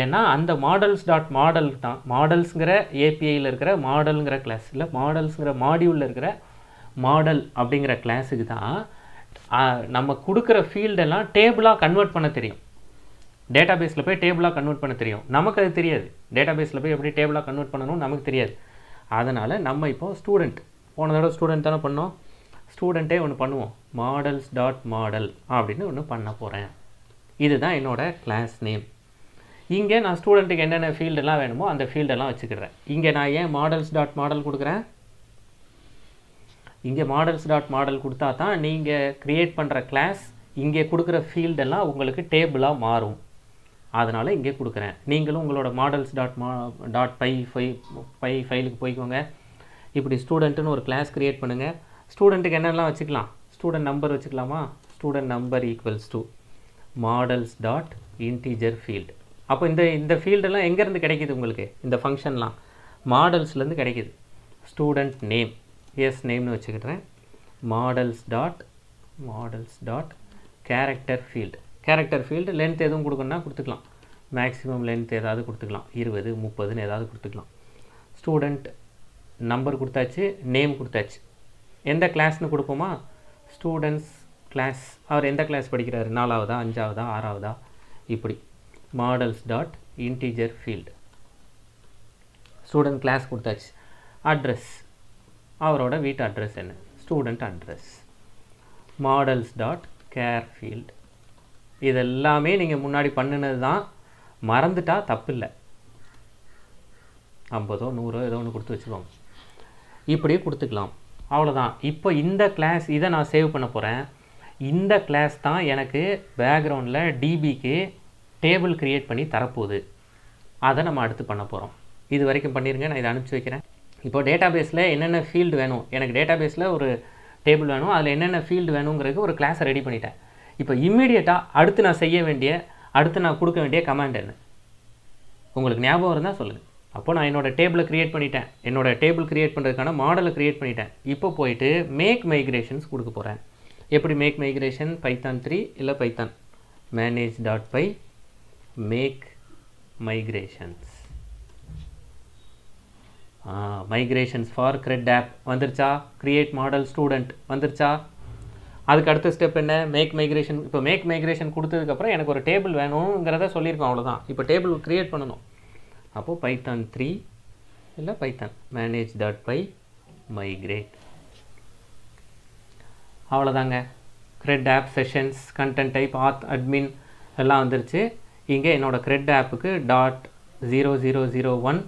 ஏன்னா அந்த models.model தான் மாடல்ஸுங்கிற ஏபிஐயில் இருக்கிற மாடலுங்கிற கிளாஸ், இல்லை மாடல்ஸுங்கிற மாடியூலில் இருக்கிற மாடல் அப்படிங்கிற கிளாஸுக்கு தான் நம்ம கொடுக்குற ஃபீல்டெல்லாம் டேபிளாக கன்வெர்ட் பண்ண தெரியும். டேட்டாபேஸில் போய் டேபிளாக கன்வெர்ட் பண்ண தெரியும். நமக்கு அது தெரியாது. டேட்டாபேஸில் போய் எப்படி டேபிளாக கன்வெர்ட் பண்ணணும் நமக்கு தெரியாது. அதனால் நம்ம இப்போ ஸ்டூடெண்ட், போன தடவை ஸ்டூடெண்ட் தானே பண்ணோம், ஸ்டூடெண்ட்டே ஒன்று பண்ணுவோம். models.model அப்படின்னு ஒன்று பண்ண போகிறேன். இதுதான் என்னோடய கிளாஸ் நேம். இங்கே நான் ஸ்டூடெண்ட்டுக்கு என்னென்ன ஃபீல்டெல்லாம் வேணுமோ அந்த ஃபீல்டெல்லாம் வச்சுக்கிறேன். இங்கே நான் ஏன் models.model கொடுக்குறேன்? இங்கே models.model கொடுத்தா தான் நீங்கள் க்ரியேட் பண்ணுற கிளாஸ் இங்கே கொடுக்குற ஃபீல்டெல்லாம் உங்களுக்கு டேபிளாக மாறும். அதனால் இங்கே கொடுக்குறேன். நீங்களும் உங்களோட models.py ஃபைலுக்கு போய்க்கோங்க. இப்படி ஸ்டூடெண்ட்டுன்னு ஒரு கிளாஸ் க்ரியேட் பண்ணுங்கள். ஸ்டூடெண்ட்டுக்கு என்னெல்லாம் வச்சுக்கலாம்? ஸ்டூடெண்ட் நம்பர் வச்சுக்கலாமா? Student number equals to models.integer field. அப்போ இந்த ஃபீல்டெல்லாம் எங்கேருந்து கிடைக்கிது உங்களுக்கு? இந்த ஃபங்க்ஷன்லாம் மாடல்ஸ்லேருந்து கிடைக்கிது. ஸ்டூடெண்ட் நேம், எஸ் நேம்னு வச்சுக்கிட்டேன். models.character field. Character field length எதுவும் கொடுக்கணுன்னா கொடுத்துக்கலாம். மேக்ஸிமம் லென்த் ஏதாவது கொடுத்துக்கலாம், 20 30ன்னு ஏதாவது கொடுத்துக்கலாம். ஸ்டூடெண்ட் நம்பர் கொடுத்தாச்சு, நேம் கொடுத்தாச்சு. எந்த கிளாஸ்னு கொடுப்போமா? Students class. அவர் எந்த கிளாஸ் படிக்கிறாரு? 4ஆவதா 5ஆவதா 6ஆவதா? இப்படி models.integer field. ஸ்டூடெண்ட் கிளாஸ் கொடுத்தாச்சு. அட்ரஸ், அவரோட வீட்டு அட்ரஸ் என்ன? Student address. models.care field. இதெல்லாமே நீங்கள் முன்னாடி பண்ணினது தான், மறந்துட்டா தப்பு இல்லை. 50 100 ஏதோ ஒன்று கொடுத்து வச்சுக்கோங்க. இப்படியே கொடுத்துக்கலாம், அவ்வளோதான். இப்போ இந்த கிளாஸ் இதை நான் சேவ் பண்ண போகிறேன். இந்த கிளாஸ் தான் எனக்கு பேக்ரவுண்டில் டிபிக்கு டேபிள் க்ரியேட் பண்ணி தரப்போகுது. அதை நம்ம அடுத்து பண்ண போகிறோம். இது வரைக்கும் பண்ணிடுங்க, நான் இதை அனுப்பிச்சி வைக்கிறேன். இப்போ டேட்டாபேஸில் என்னென்ன ஃபீல்டு வேணும், எனக்கு டேட்டாபேஸில் ஒரு டேபிள் வேணும், அதில் என்னென்ன ஃபீல்டு வேணுங்கிறதுக்கு ஒரு கிளாஸை ரெடி பண்ணிட்டேன். இப்போ இம்மீடியட்டாக அடுத்து நான் கொடுக்க வேண்டிய கமாண்ட் என்ன? உங்களுக்கு ஞாபகம் இருந்தால் சொல்லுங்கள். அப்போ நான் என்னோடய டேபிளை க்ரியேட் பண்ணிட்டேன். என்னோடய டேபிள் க்ரியேட் பண்ணுறதுக்கான மாடலை க்ரியேட் பண்ணிட்டேன். இப்போ போயிட்டு மேக் மைக்ரேஷன்ஸ் கொடுக்க போகிறேன். எப்படி மேக் மைக்ரேஷன்? பைத்தான் 3 இல்லை Python manage.py make migrations. Migrations for CRED app வந்துருச்சா? க்ரியேட் மாடல் ஸ்டூடெண்ட் வந்துருச்சா? அதுக்கு அடுத்த ஸ்டெப் என்ன? Make migration. இப்போ மேக் மைக்ரேஷன் கொடுத்ததுக்கப்புறம் எனக்கு ஒரு டேபிள் வேணுங்கிறத சொல்லியிருக்கோம், அவ்வளோதான். இப்போ டேபிள் க்ரியேட் பண்ணணும். அப்போது பைத்தான் 3 இல்லை பைத்தான் manage.py migrate. அவ்வளோதாங்க. CRED app sessions, content type, auth, admin எல்லாம் வந்துருச்சு. இங்கே என்னோடய CRED ஆப்புக்கு .0001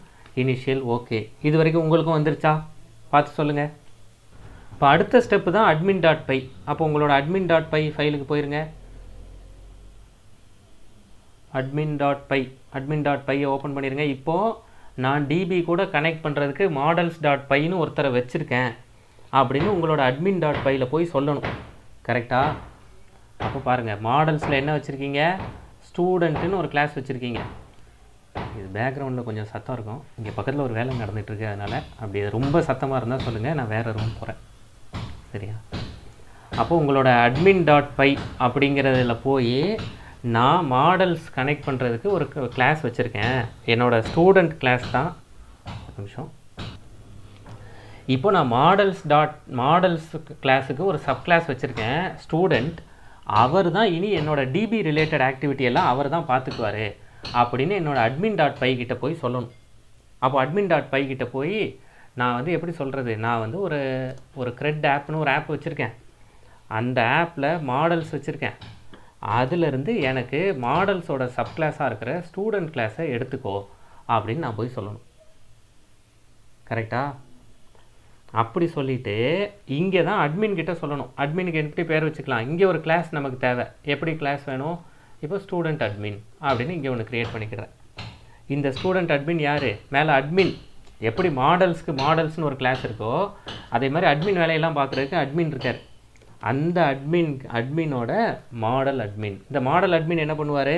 இனிஷியல் ஓகே. இது வரைக்கும் உங்களுக்கும் வந்துருச்சா? பார்த்து சொல்லுங்கள். இப்போ அடுத்த ஸ்டெப்பு தான் admin.py. அப்போ உங்களோட admin.py ஃபைலுக்கு போயிருங்க. admin.py ஓப்பன் பண்ணிடுங்க. இப்போது நான் டிபி கூட கனெக்ட் பண்ணுறதுக்கு models.pyன்னு ஒருத்தரை வச்சுருக்கேன் அப்படின்னு உங்களோட admin.pyல போய் சொல்லணும். கரெக்டாக? அப்போ பாருங்கள், மாடல்ஸில் என்ன வச்சுருக்கீங்க? ஸ்டூடெண்ட்டுன்னு ஒரு கிளாஸ் வச்சுருக்கீங்க. இது பேக்ரவுண்டில் கொஞ்சம் சத்தம் இருக்கும். இங்கே பக்கத்தில் ஒரு வேலை நடந்துகிட்ருக்கு, அதனால் அப்படி ரொம்ப சத்தமாக இருந்தால் சொல்லுங்கள், நான் வேறு ரூம் போகிறேன். சரியா? அப்போது உங்களோட admin.py அப்படிங்கிறதுல போய் நான் மாடல்ஸ் கனெக்ட் பண்ணுறதுக்கு ஒரு கிளாஸ் வச்சுருக்கேன், என்னோடய ஸ்டூடெண்ட் கிளாஸ் தான். ஒரு நிமிஷம். இப்போ நான் மாடல்ஸ் கிளாஸுக்கு ஒரு சப் கிளாஸ் வச்சுருக்கேன் ஸ்டூடெண்ட். அவர் தான் இனி என்னோட டிபி ரிலேட்டட் ஆக்டிவிட்டி எல்லாம் அவர் தான் பார்த்துக்குவார் அப்படின்னு என்னோடய admin.py கிட்ட போய் சொல்லணும். அப்போ admin.py கிட்ட போய் நான் வந்து எப்படி சொல்கிறது, நான் வந்து ஒரு CRED ஆப்னு ஒரு ஆப் வச்சுருக்கேன், அந்த ஆப்பில் மாடல்ஸ் வச்சுருக்கேன், அதிலிருந்து எனக்கு மாடல்ஸோட சப் கிளாஸாக இருக்கிற ஸ்டூடெண்ட் கிளாஸை எடுத்துக்கோ அப்படின்னு நான் போய் சொல்லணும். கரெக்டா? அப்படி சொல்லிவிட்டு இங்கே தான் அட்மின் கிட்ட சொல்லணும். அட்மினுக்கு எப்படி பேர் வச்சுக்கலாம், இங்கே ஒரு கிளாஸ் நமக்கு தேவை. எப்படி கிளாஸ் வேணும், இப்போ ஸ்டூடெண்ட் அட்மின் அப்படின்னு இங்கே ஒன்று க்ரியேட் பண்ணிக்கிறேன். இந்த ஸ்டூடெண்ட் அட்மின் யார், மேலே அட்மின். எப்படி மாடல்ஸ்னு ஒரு கிளாஸ் இருக்கோ அதே மாதிரி அட்மின் வேலையெல்லாம் பார்க்குறதுக்கு அட்மின் இருக்கார். அந்த அட்மினோட மாடல் அட்மின். இந்த மாடல் அட்மின் என்ன பண்ணுவார்,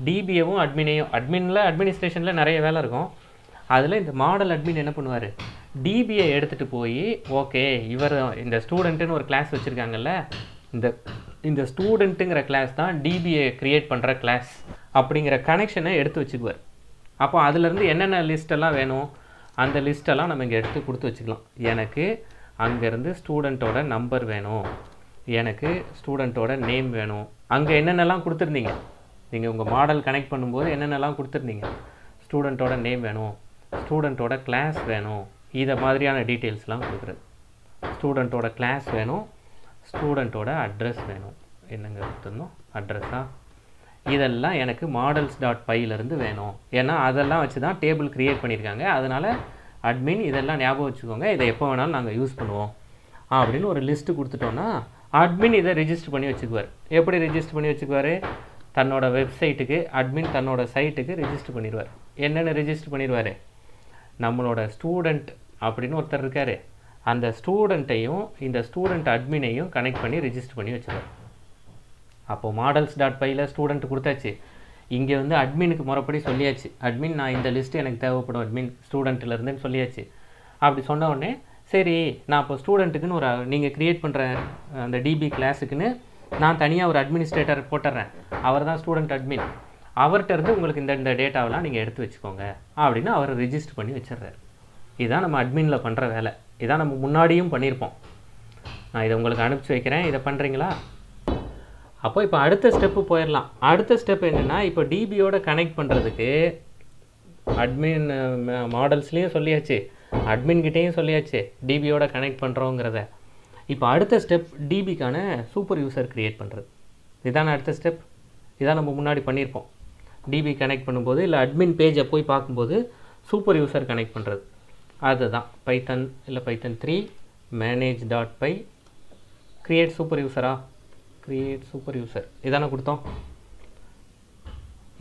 டிபிஏவும் அட்மினில் அட்மினிஸ்ட்ரேஷனில் நிறைய வேலை இருக்கும். அதில் இந்த மாடல் அட்மின் என்ன பண்ணுவார், டிபியை எடுத்துகிட்டு போய் ஓகே இவர் இந்த ஸ்டூடெண்ட்டுன்னு ஒரு கிளாஸ் வச்சுருக்காங்கல்ல, இந்த ஸ்டூடெண்ட்டுங்கிற கிளாஸ் தான் டிபியை க்ரியேட் பண்ணுற கிளாஸ் அப்படிங்கிற கனெக்ஷனை எடுத்து வச்சுக்குவார். அப்போ அதிலேருந்து என்னென்ன லிஸ்ட்டெல்லாம் வேணும் அந்த லிஸ்ட்டெல்லாம் நம்ம இங்கே எடுத்து கொடுத்து வச்சுக்கலாம். எனக்கு அங்கேருந்து ஸ்டூடெண்ட்டோட நம்பர் வேணும், எனக்கு ஸ்டூடெண்ட்டோட நேம் வேணும். அங்கே என்னென்னலாம் கொடுத்துருந்தீங்க, நீங்கள் உங்கள் மாடல் கனெக்ட் பண்ணும்போது என்னென்னலாம் கொடுத்துருந்தீங்க, ஸ்டூடெண்ட்டோட நேம் வேணும், ஸ்டூடெண்ட்டோட கிளாஸ் வேணும், இதை மாதிரியான டீட்டெயில்ஸ்லாம் கொடுக்குறது. ஸ்டூடெண்ட்டோட கிளாஸ் வேணும், ஸ்டூடெண்ட்டோட அட்ரஸ் வேணும். என்னங்க கொடுத்துருந்தோம், அட்ரஸாக. இதெல்லாம் எனக்கு மாடல்ஸ்.pyலேருந்து வேணும். ஏன்னா அதெல்லாம் வச்சு தான் டேபிள் க்ரியேட் பண்ணியிருக்காங்க. அதனால் அட்மின் இதெல்லாம் ஞாபகம் வச்சுக்கோங்க, இதை எப்போ வேணாலும் நாங்கள் யூஸ் பண்ணுவோம் அப்படின்னு ஒரு லிஸ்ட்டு கொடுத்துட்டோன்னா அட்மின் இதை ரிஜிஸ்டர் பண்ணி வச்சுக்குவார். எப்படி ரிஜிஸ்டர் பண்ணி வச்சுக்குவார், தன்னோட வெப்சைட்டுக்கு அட்மின் தன்னோட சைட்டுக்கு ரிஜிஸ்டர் பண்ணிடுவார். என்னென்ன ரிஜிஸ்டர் பண்ணிடுவார், நம்மளோட ஸ்டூடெண்ட் அப்படின்னு ஒருத்தர் இருக்கார், அந்த ஸ்டூடெண்ட்டையும் இந்த ஸ்டூடெண்ட் அட்மினையும் கனெக்ட் பண்ணி ரிஜிஸ்டர் பண்ணி வச்சுருவார். அப்போது மாடல்ஸ்.pyல ஸ்டூடெண்ட் கொடுத்தாச்சு, இங்கே வந்து அட்மினுக்கு முறைப்படி சொல்லியாச்சு, அட்மின் நான் இந்த லிஸ்ட்டு எனக்கு தேவைப்படும் அட்மின் ஸ்டூடெண்ட்டிலேருந்துன்னு சொல்லியாச்சு. அப்படி சொன்ன உடனே சரி நான் இப்போ ஸ்டூடெண்ட்டுக்குன்னு ஒரு நீங்கள் க்ரியேட் பண்ணுற அந்த டிபி கிளாஸுக்குன்னு நான் தனியாக ஒரு அட்மினிஸ்ட்ரேட்டர் போட்டுறேன், அவர் தான் ஸ்டூடெண்ட் அட்மின், அவர்கிட்ட இருந்து உங்களுக்கு இந்த டேட்டாவெல்லாம் நீங்கள் எடுத்து வச்சுக்கோங்க அப்படின்னு அவர் ரிஜிஸ்டர் பண்ணி வச்சிடுறாரு. இதுதான் நம்ம அட்மினில் பண்ணுற வேலை. இதான் நம்ம முன்னாடியும் பண்ணியிருப்போம். நான் இதை உங்களுக்கு அனுப்பிச்சி வைக்கிறேன், இதை பண்ணுறீங்களா? அப்போ இப்போ அடுத்த ஸ்டெப்பு போயிடலாம். அடுத்த ஸ்டெப் என்னென்னா, இப்போ டிபியோட கனெக்ட் பண்ணுறதுக்கு அட்மின் மாடல்ஸ்லேயும் சொல்லியாச்சு, அட்மின்கிட்டையும் சொல்லியாச்சு டிபியோட கனெக்ட் பண்ணுறோங்கிறத. இப்போ அடுத்த ஸ்டெப் டிபிக்கான சூப்பர் யூசர் க்ரியேட் பண்ணுறது. இதான அடுத்த ஸ்டெப். இதான் நம்ம முன்னாடி பண்ணியிருப்போம். டிபி கனெக்ட் பண்ணும்போது இல்லை அட்மின் பேஜை போய் பார்க்கும்போது சூப்பர் யூசர் கனெக்ட் பண்ணுறது. அதுதான் பைத்தன் இல்லை பைத்தன் 3 manage.py க்ரியேட் சூப்பர் யூசரா, க்ரியேட் சூப்பர் யூசர் இதானே கொடுத்தோம்.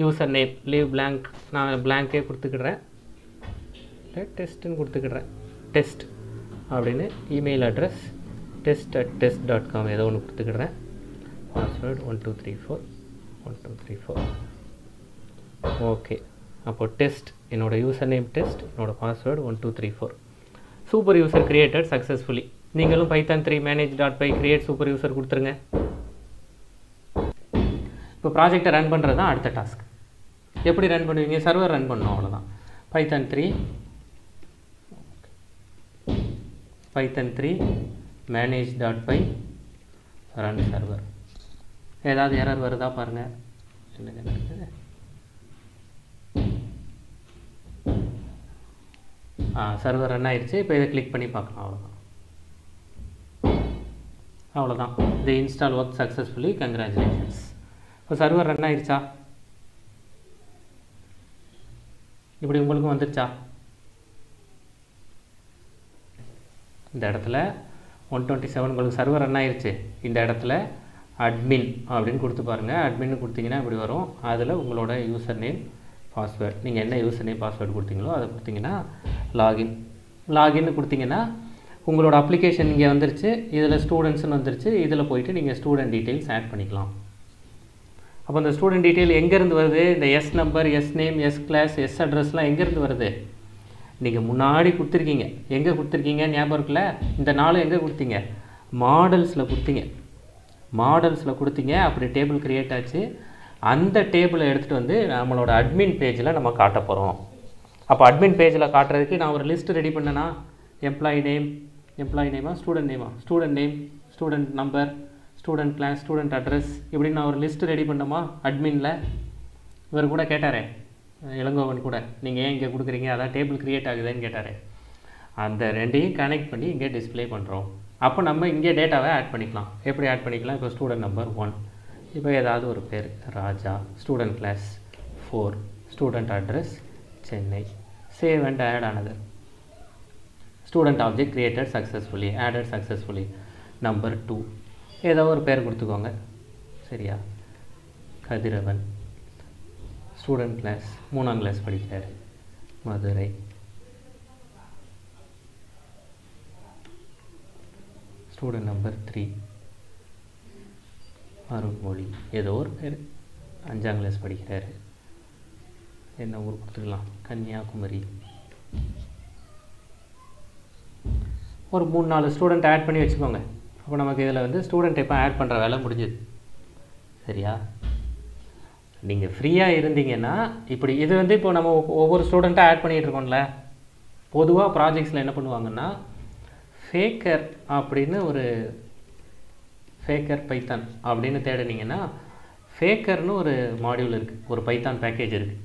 யூசர் நேம் லீவ் blank, நான் பிளாங்கே கொடுத்துக்கிடுறேன், டெஸ்ட்டுன்னு கொடுத்துக்கிடுறேன், டெஸ்ட் அப்படின்னு. இமெயில் அட்ரஸ் test@test.com ஏதோ ஒன்று கொடுத்துக்கிடுறேன். Password 1234 okay. அப்போது டெஸ்ட், என்னோடய யூசர் நேம் டெஸ்ட், என்னோடய password 1234. Super user created successfully. நீங்களும் Python 3 manage.py create super user கொடுத்துருங்க. இப்போ ப்ராஜெக்டை ரன் பண்ணுறது தான் அடுத்த டாஸ்க். எப்படி ரன் பண்ணுவீங்க, சர்வர் ரன் பண்ணணும், அவ்வளோதான். பைத்தன் 3 manage.py ரன் சர்வர். ஏதாவது எரர் வருதா பாருங்கள். என்னங்க இருக்குது, சர்வர் ரன் ஆயிடுச்சு. இப்போ இதை கிளிக் பண்ணி பார்க்கலாம், அவ்வளோதான். தி இன்ஸ்டால் ஒர்க் சக்ஸஸ்ஃபுல்லி, கங்க்ராச்சுலேஷன்ஸ். இப்போ சர்வர் ரன் ஆயிடுச்சா, இப்படி உங்களுக்கும் வந்துருச்சா? இந்த இடத்துல 127 உங்களுக்கு சர்வர் ரன் ஆயிடுச்சு. இந்த இடத்துல அட்மின் அப்படின்னு கொடுத்து பாருங்கள். அட்மின்னு கொடுத்தீங்கன்னா இப்படி வரும். அதில் உங்களோட யூசர் நேம் பாஸ்வேர்டு, நீங்கள் என்ன யூசர் நேம் பாஸ்வேர்டு கொடுத்தீங்களோ அதை கொடுத்தீங்கன்னா லாகின்னு கொடுத்தீங்கன்னா உங்களோட அப்ளிகேஷன் இங்கே வந்துருச்சு. இதில் ஸ்டூடெண்ட்ஸ்னு வந்துருச்சு. இதில் போயிட்டு நீங்கள் ஸ்டூடெண்ட் டீட்டெயில்ஸ் ஆட் பண்ணிக்கலாம். அப்போ இந்த ஸ்டூடெண்ட் டீட்டெயில் எங்கேருந்து வருது, இந்த S number, S name, S class, S அட்ரஸ்லாம் எங்கேருந்து வருது, நீங்கள் முன்னாடி கொடுத்துருக்கீங்க. எங்கே கொடுத்துருக்கீங்க ஞாபகம் இருக்குல்ல, இந்த 4 எங்கே கொடுத்தீங்க, மாடல்ஸில் கொடுத்தீங்க. அப்படி டேபிள் க்ரியேட் ஆச்சு. அந்த டேபிளை எடுத்துகிட்டு வந்து நம்மளோட அட்மின் பேஜில் நம்ம காட்ட போகிறோம். அப்போ அட்மின் பேஜில் காட்டுறதுக்கு நான் ஒரு லிஸ்ட்டு ரெடி பண்ணேன்னா எம்ப்ளாயி நேமா student name student number student class student address இப்படி நான் ஒரு லிஸ்ட்டு ரெடி பண்ணோமா அட்மினில். இவர் கூட கேட்டாரே இளங்கோவன் கூட, நீங்கள் ஏன் இங்கே கொடுக்குறீங்க, அதான் டேபிள் க்ரியேட் ஆகுதுன்னு கேட்டார். அந்த ரெண்டையும் கனெக்ட் பண்ணி இங்கே டிஸ்பிளே பண்ணுறோம். அப்போ நம்ம இங்கே டேட்டாவை ஆட் பண்ணிக்கலாம். எப்படி ஆட் பண்ணிக்கலாம்? இப்போ ஸ்டூடெண்ட் நம்பர் 1, இப்போ ஏதாவது ஒரு பேர் Raja, student class 4, student address Chennai, save and add another. Student object created successfully, added successfully. Number 2 ஏதோ ஒரு பேர் கொடுத்துக்கோங்க. சரியா? கதிரவன், ஸ்டூடெண்ட் கிளாஸ் 3ஆம் கிளாஸ் படிக்கிறார், மதுரை. ஸ்டூடெண்ட் நம்பர் 3 அருண்மொழி, ஏதோ ஒரு பேர் 5ஆம் கிளாஸ் படிக்கிறார். என்ன ஊர் கொடுத்துக்கலாம்? கன்னியாகுமரி. ஒரு 3-4 ஸ்டூடெண்ட் ஆட் பண்ணி வச்சுக்கோங்க. அப்போ நமக்கு இதில் வந்து ஸ்டூடெண்ட் எப்போ ஆட் பண்ணுற வேலை முடிஞ்சுது. சரியா? நீங்கள் ஃப்ரீயாக இருந்தீங்கன்னா இப்படி இது வந்து இப்போ நம்ம ஒவ்வொரு ஸ்டூடெண்ட்டாக ஆட் பண்ணிகிட்டு இருக்கோம்ல. பொதுவாக ப்ராஜெக்ட்ஸில் என்ன பண்ணுவாங்கன்னா ஃபேக்கர் அப்படின்னு ஒரு ஃபேக்கர் பைத்தான் அப்படின்னு தேடினீங்கன்னா ஃபேக்கர்னு ஒரு மாடியூல் இருக்குது, ஒரு பைத்தான் பேக்கேஜ் இருக்குது.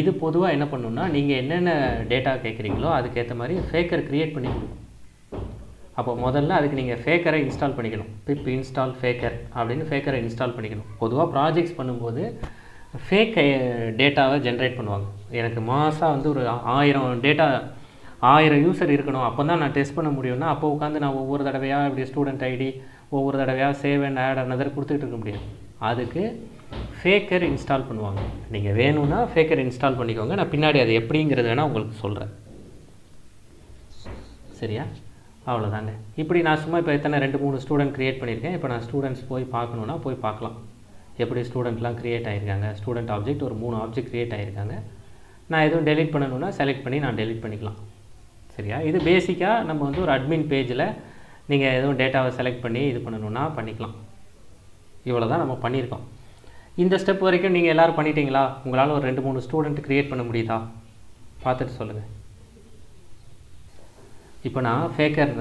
இது பொதுவாக என்ன பண்ணணும்னா நீங்கள் என்னென்ன டேட்டா கேட்குறீங்களோ அதுக்கேற்ற மாதிரி ஃபேக்கர் க்ரியேட் பண்ணி கொடுக்கும். அப்போ முதல்ல அதுக்கு நீங்கள் ஃபேக்கரை இன்ஸ்டால் பண்ணிக்கணும். பிப் இன்ஸ்டால் ஃபேக்கர் அப்படின்னு ஃபேக்கரை இன்ஸ்டால் பண்ணிக்கணும். பொதுவாக ப்ராஜெக்ட்ஸ் பண்ணும்போது ஃபேக் டேட்டாவை ஜென்ரேட் பண்ணுவாங்க. எனக்கு மாதம் வந்து ஒரு 1000 யூசர் இருக்கணும், அப்போ தான் நான் டெஸ்ட் பண்ண முடியும்னா அப்போ உட்காந்து நான் ஒவ்வொரு தடவையாக இப்படி ஸ்டூடெண்ட் ஐடி ஒவ்வொரு தடவையாக சேவ் அண்ட் ஆட் அனதர் கொடுத்துட்டு இருக்க முடியாது. அதுக்கு ஃபேக்கர் இன்ஸ்டால் பண்ணுவாங்க. நீங்கள் வேணும்னா ஃபேக்கர் இன்ஸ்டால் பண்ணிக்கோங்க. நான் பின்னாடி அது எப்படிங்கிறது வேணால் உங்களுக்கு சொல்கிறேன். சரியா? அவ்வளோதாங்க. இப்படி நான் சும்மா இப்போ எத்தனை 2-3 ஸ்டூடெண்ட் க்ரியேட் பண்ணியிருக்கேன். இப்போ நான் ஸ்டூடெண்ட்ஸ் போய் பார்க்கணுன்னா போய் பார்க்கலாம் எப்படி ஸ்டூடெண்ட்லாம் க்ரியேட் ஆகிருக்காங்க. ஸ்டூடெண்ட் ஆப்ஜெக்ட் ஒரு 3 ஆப்ஜெக்ட் க்ரியேட் ஆகிருக்காங்க. நான் எதுவும் டெலிட் பண்ணணுன்னா செலக்ட் பண்ணி நான் டெலிட் பண்ணிக்கலாம். சரியா? இது பேசிக்காக நம்ம வந்து ஒரு அட்மின் பேஜில் நீங்கள் எதுவும் டேட்டாவை செலக்ட் பண்ணி இது பண்ணணுன்னா பண்ணிக்கலாம். இவ்வளோ தான் நம்ம பண்ணியிருக்கோம். இந்த ஸ்டெப் வரைக்கும் நீங்கள் எல்லோரும் பண்ணிட்டீங்களா? உங்களால் ஒரு 2-3 ஸ்டூடெண்ட் க்ரியேட் பண்ண முடியுதா? பார்த்துட்டு சொல்லுங்கள். இப்போ நான் ஃபேக்கர்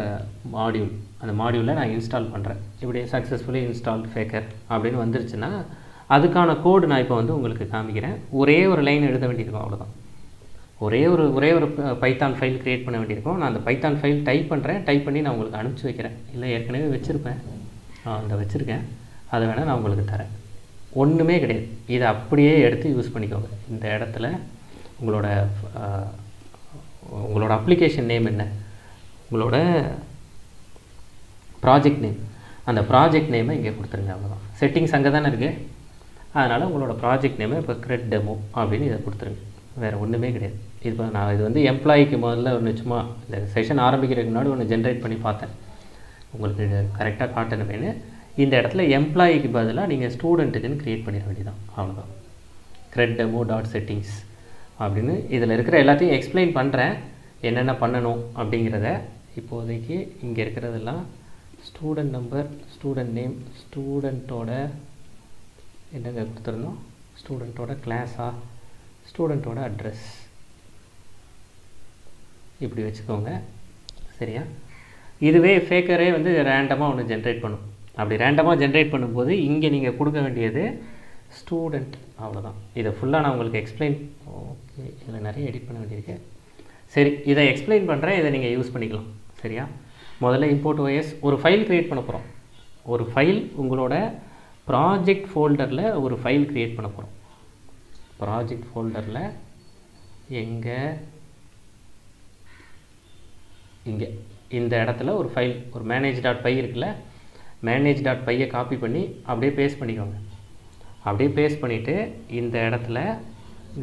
மாடியூல், அந்த மாடியூலில் நான் இன்ஸ்டால் பண்ணுறேன். இப்படி சக்ஸஸ்ஃபுல்லி இன்ஸ்டால் ஃபேக்கர் அப்படின்னு வந்துருச்சுன்னா அதுக்கான கோடு நான் இப்போ வந்து உங்களுக்கு காமிக்கிறேன். ஒரே ஒரு லைன் எழுத வேண்டியிருக்கும், அவ்வளோதான். ஒரே ஒரு பைத்தான் ஃபைல் க்ரியேட் பண்ண வேண்டியிருக்கும். நான் அந்த பைத்தான் ஃபைல் டைப் பண்ணுறேன். டைப் பண்ணி நான் உங்களுக்கு அனுப்பிச்சி வைக்கிறேன். இல்லை ஏற்கனவே வச்சுருப்பேன், அந்த வச்சுருக்கேன், அதை வேணால் நான் உங்களுக்கு தரேன். ஒன்றுமே கிடையாது. இதை அப்படியே எடுத்து யூஸ் பண்ணிக்கோங்க. இந்த இடத்துல உங்களோட அப்ளிகேஷன் நேம் என்ன, உங்களோட ப்ராஜெக்ட் நேம், அந்த ப்ராஜெக்ட் நேமை இங்கே கொடுத்துருங்க. அவ்வளோதான். செட்டிங்ஸ் அங்கே தானே இருக்குது. அதனால் உங்களோட ப்ராஜெக்ட் நேமை இப்போ கிரெட் டெமோ அப்படின்னு இதை கொடுத்துருங்க. வேறு ஒன்றுமே கிடையாது. இப்போ நான் இது வந்து எம்ப்ளாய்க்கு முதல்ல ஒன்று சும்மா இந்த செஷன் ஆரம்பிக்கிறதுக்கு முன்னாடி ஒன்று ஜென்ரேட் பண்ணி பார்த்தேன். உங்களுக்கு கரெக்டாக காட்டணுமேனு இந்த இடத்துல எம்ப்ளாய்க்கு பதிலாக நீங்கள் ஸ்டூடெண்ட்டுக்குன்னு க்ரியேட் பண்ணிட வேண்டியதான். அவ்வளோதான். கிரெட் டெமோ டாட் செட்டிங்ஸ் அப்படின்னு இதில் இருக்கிற எல்லாத்தையும் எக்ஸ்பிளைன் பண்ணுறேன் என்னென்ன பண்ணணும் அப்படிங்கிறத. இப்போதைக்கு இங்கே இருக்கிறதெல்லாம் ஸ்டூடெண்ட் நம்பர், ஸ்டூடெண்ட் நேம், ஸ்டூடெண்ட்டோட என்னங்க கொடுத்துருந்தோம், ஸ்டூடெண்ட்டோட கிளாஸா, ஸ்டூடெண்ட்டோட அட்ரஸ் இப்படி வச்சுக்கோங்க. சரியா? இதுவே ஃபேக்கரே வந்து ரேண்டமாக ஒன்று ஜென்ரேட் பண்ணும். அப்படி ரேண்டமாக ஜென்ரேட் பண்ணும்போது இங்கே நீங்கள் கொடுக்க வேண்டியது ஸ்டூடெண்ட். அவ்வளோதான். இதை ஃபுல்லாக நான் உங்களுக்கு எக்ஸ்பிளைன். ஓகே, இதில் நிறைய எடிட் பண்ண வேண்டியிருக்கு. சரி, இதை எக்ஸ்பிளைன் பண்ணுறேன். இதை நீங்கள் யூஸ் பண்ணிக்கலாம். சரியா? முதல்ல இம்போர்ட் OS ஒரு ஃபைல் க்ரியேட் பண்ண போகிறோம். ஒரு ஃபைல் உங்களோட ப்ராஜெக்ட் ஃபோல்டரில் ஒரு ஃபைல் க்ரியேட் பண்ண போகிறோம். ப்ராஜெக்ட் ஃபோல்டரில் இங்கே இந்த இடத்துல ஒரு ஃபைல், ஒரு manage.py இருக்குல்ல, manage.py காப்பி பண்ணி அப்படியே பேஸ்ட் பண்ணிக்கோங்க. அப்படியே பேஸ்ட் பண்ணிவிட்டு இந்த இடத்துல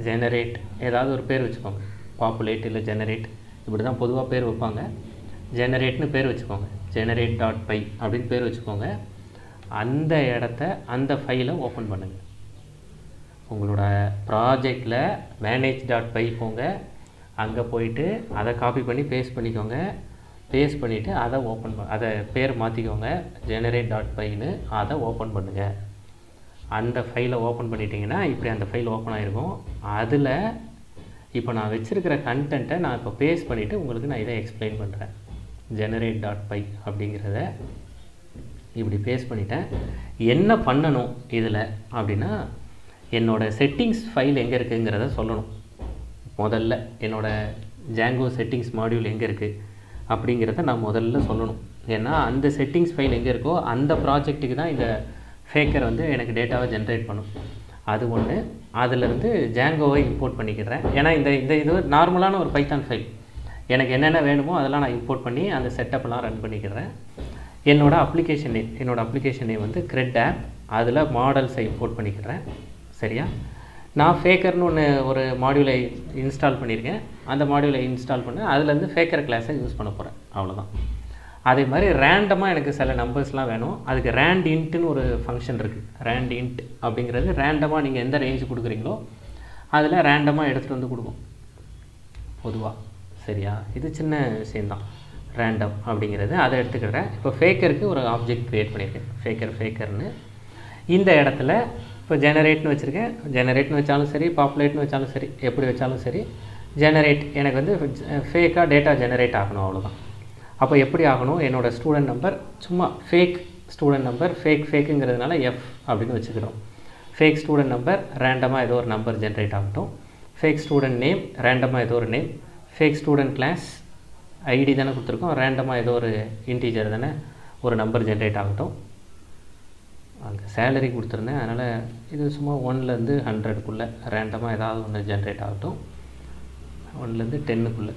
ஜெனரேட் ஏதாவது ஒரு பேர் வச்சுக்கோங்க. பாப்புலேட் இல்லை ஜெனரேட், இப்படி தான் பொதுவாக பேர் வைப்பாங்க. ஜெனரேட்னு பேர் வச்சுக்கோங்க. generate.py அப்படின்னு பேர் வச்சுக்கோங்க. அந்த இடத்த, அந்த ஃபைலை ஓப்பன் பண்ணுங்கள். உங்களோட ப்ராஜெக்டில் manage.py போங்க. அங்கே போயிட்டு அதை காப்பி பண்ணி பேஸ்ட் பண்ணிக்கோங்க. பேஸ்ட் பண்ணிவிட்டு அதை ஓப்பன் அதை பேர் மாற்றிக்கோங்க. generate.pyன்னு அதை ஓப்பன் பண்ணுங்கள். அந்த ஃபைலை ஓப்பன் பண்ணிட்டீங்கன்னா இப்படி அந்த ஃபைல் ஓப்பன் ஆகிருக்கும். அதில் இப்போ நான் வச்சுருக்கிற கண்டென்ட்டை நான் இப்போ பேஸ்ட் பண்ணிவிட்டு உங்களுக்கு நான் இதை எக்ஸ்பிளைன் பண்ணுறேன். generate.py அப்படிங்கிறத இப்படி பேஸ்ட் பண்ணிட்டேன். என்ன பண்ணணும் இதில் அப்படின்னா, என்னோடய செட்டிங்ஸ் ஃபைல் எங்கே இருக்குங்கிறத சொல்லணும். முதல்ல என்னோடய ஜாங்கோ செட்டிங்ஸ் மாடியூல் எங்கே இருக்குது அப்படிங்கிறத நான் முதல்ல சொல்லணும். ஏன்னா அந்த செட்டிங்ஸ் ஃபைல் எங்கே இருக்கோ அந்த ப்ராஜெக்ட்டுக்கு தான் இந்த ஃபேக்கர் வந்து எனக்கு டேட்டாவை ஜென்ரேட் பண்ணும். அது ஒன்று. அதிலிருந்து ஜாங்கோவை இம்போர்ட் பண்ணிக்கிறேன். ஏன்னா இது நார்மலான ஒரு பைத்தான் ஃபைல். எனக்கு என்னென்ன வேணுமோ அதெல்லாம் நான் இம்போர்ட் பண்ணி அந்த செட்டப்லாம் ரன் பண்ணிக்கிறேன். என்னோடய அப்ளிகேஷன் நேம் வந்து கிரெட் ஆப். அதில் மாடல்ஸை இம்போர்ட் பண்ணிக்கிறேன். சரியா? நான் ஃபேக்கர்னு ஒரு மாடியூலை இன்ஸ்டால் பண்ணியிருக்கேன். அந்த மாடியூலை இன்ஸ்டால் பண்ண அதுலேருந்து ஃபேக்கர் கிளாஸை யூஸ் பண்ண போகிறேன். அவ்வளோதான். அதே மாதிரி ரேண்டமாக எனக்கு சில நம்பர்ஸ்லாம் வேணும். அதுக்கு ரேண்ட் இன்ட்டுன்னு ஒரு ஃபங்க்ஷன் இருக்குது. ரேண்ட் இன்ட் அப்படிங்கிறது ரேண்டமாக நீங்கள் எந்த ரேஞ்சு கொடுக்குறீங்களோ அதில் ரேண்டமாக எடுத்துகிட்டு வந்து கொடுக்கும் பொதுவாக. சரியா? இது சின்ன விஷயந்தான் ரேண்டம் அப்படிங்கிறது. அதை எடுத்துக்கிறேன். இப்போ ஃபேக்கருக்கு ஒரு ஆப்ஜெக்ட் க்ரியேட் பண்ணியிருக்கேன். ஃபேக்கர்னு இந்த இடத்துல இப்போ ஜெனரேட்னு வச்சுருக்கேன். ஜெனரேட்னு வச்சாலும் சரி, பாப்புலேட்னு வச்சாலும் சரி, எப்படி வச்சாலும் சரி, ஜெனரேட் எனக்கு வந்து ஃபேக்காக டேட்டா ஜெனரேட் ஆகணும். அவ்வளோதான். அப்போ எப்படி ஆகணும்? என்னோடய ஸ்டூடெண்ட் நம்பர் சும்மா ஃபேக் ஸ்டூடெண்ட் நம்பர் ஃபேக்குங்கிறதுனால எஃப் அப்படின்னு வச்சுக்கிறோம். ஃபேக் ஸ்டூடெண்ட் நம்பர் ரேண்டமாக ஏதோ ஒரு நம்பர் ஜென்ரேட் ஆகட்டும். ஃபேக் ஸ்டூடெண்ட் நேம் ரேண்டமாக ஏதோ ஒரு name. Fake student class ID தானே கொடுத்துருக்கோம். ரேண்டமாக ஏதோ ஒரு இன்டீஜர் தானே ஒரு நம்பர் ஜென்ரேட் ஆகட்டும். அங்கே சேலரி கொடுத்துருந்தேன், அதனால் இது சும்மா 1லேருந்து 100க்குள்ளே ரேண்டமாக ஏதாவது ஒன்று ஜென்ரேட் ஆகட்டும். 1லேருந்து 10க்குள்ளே.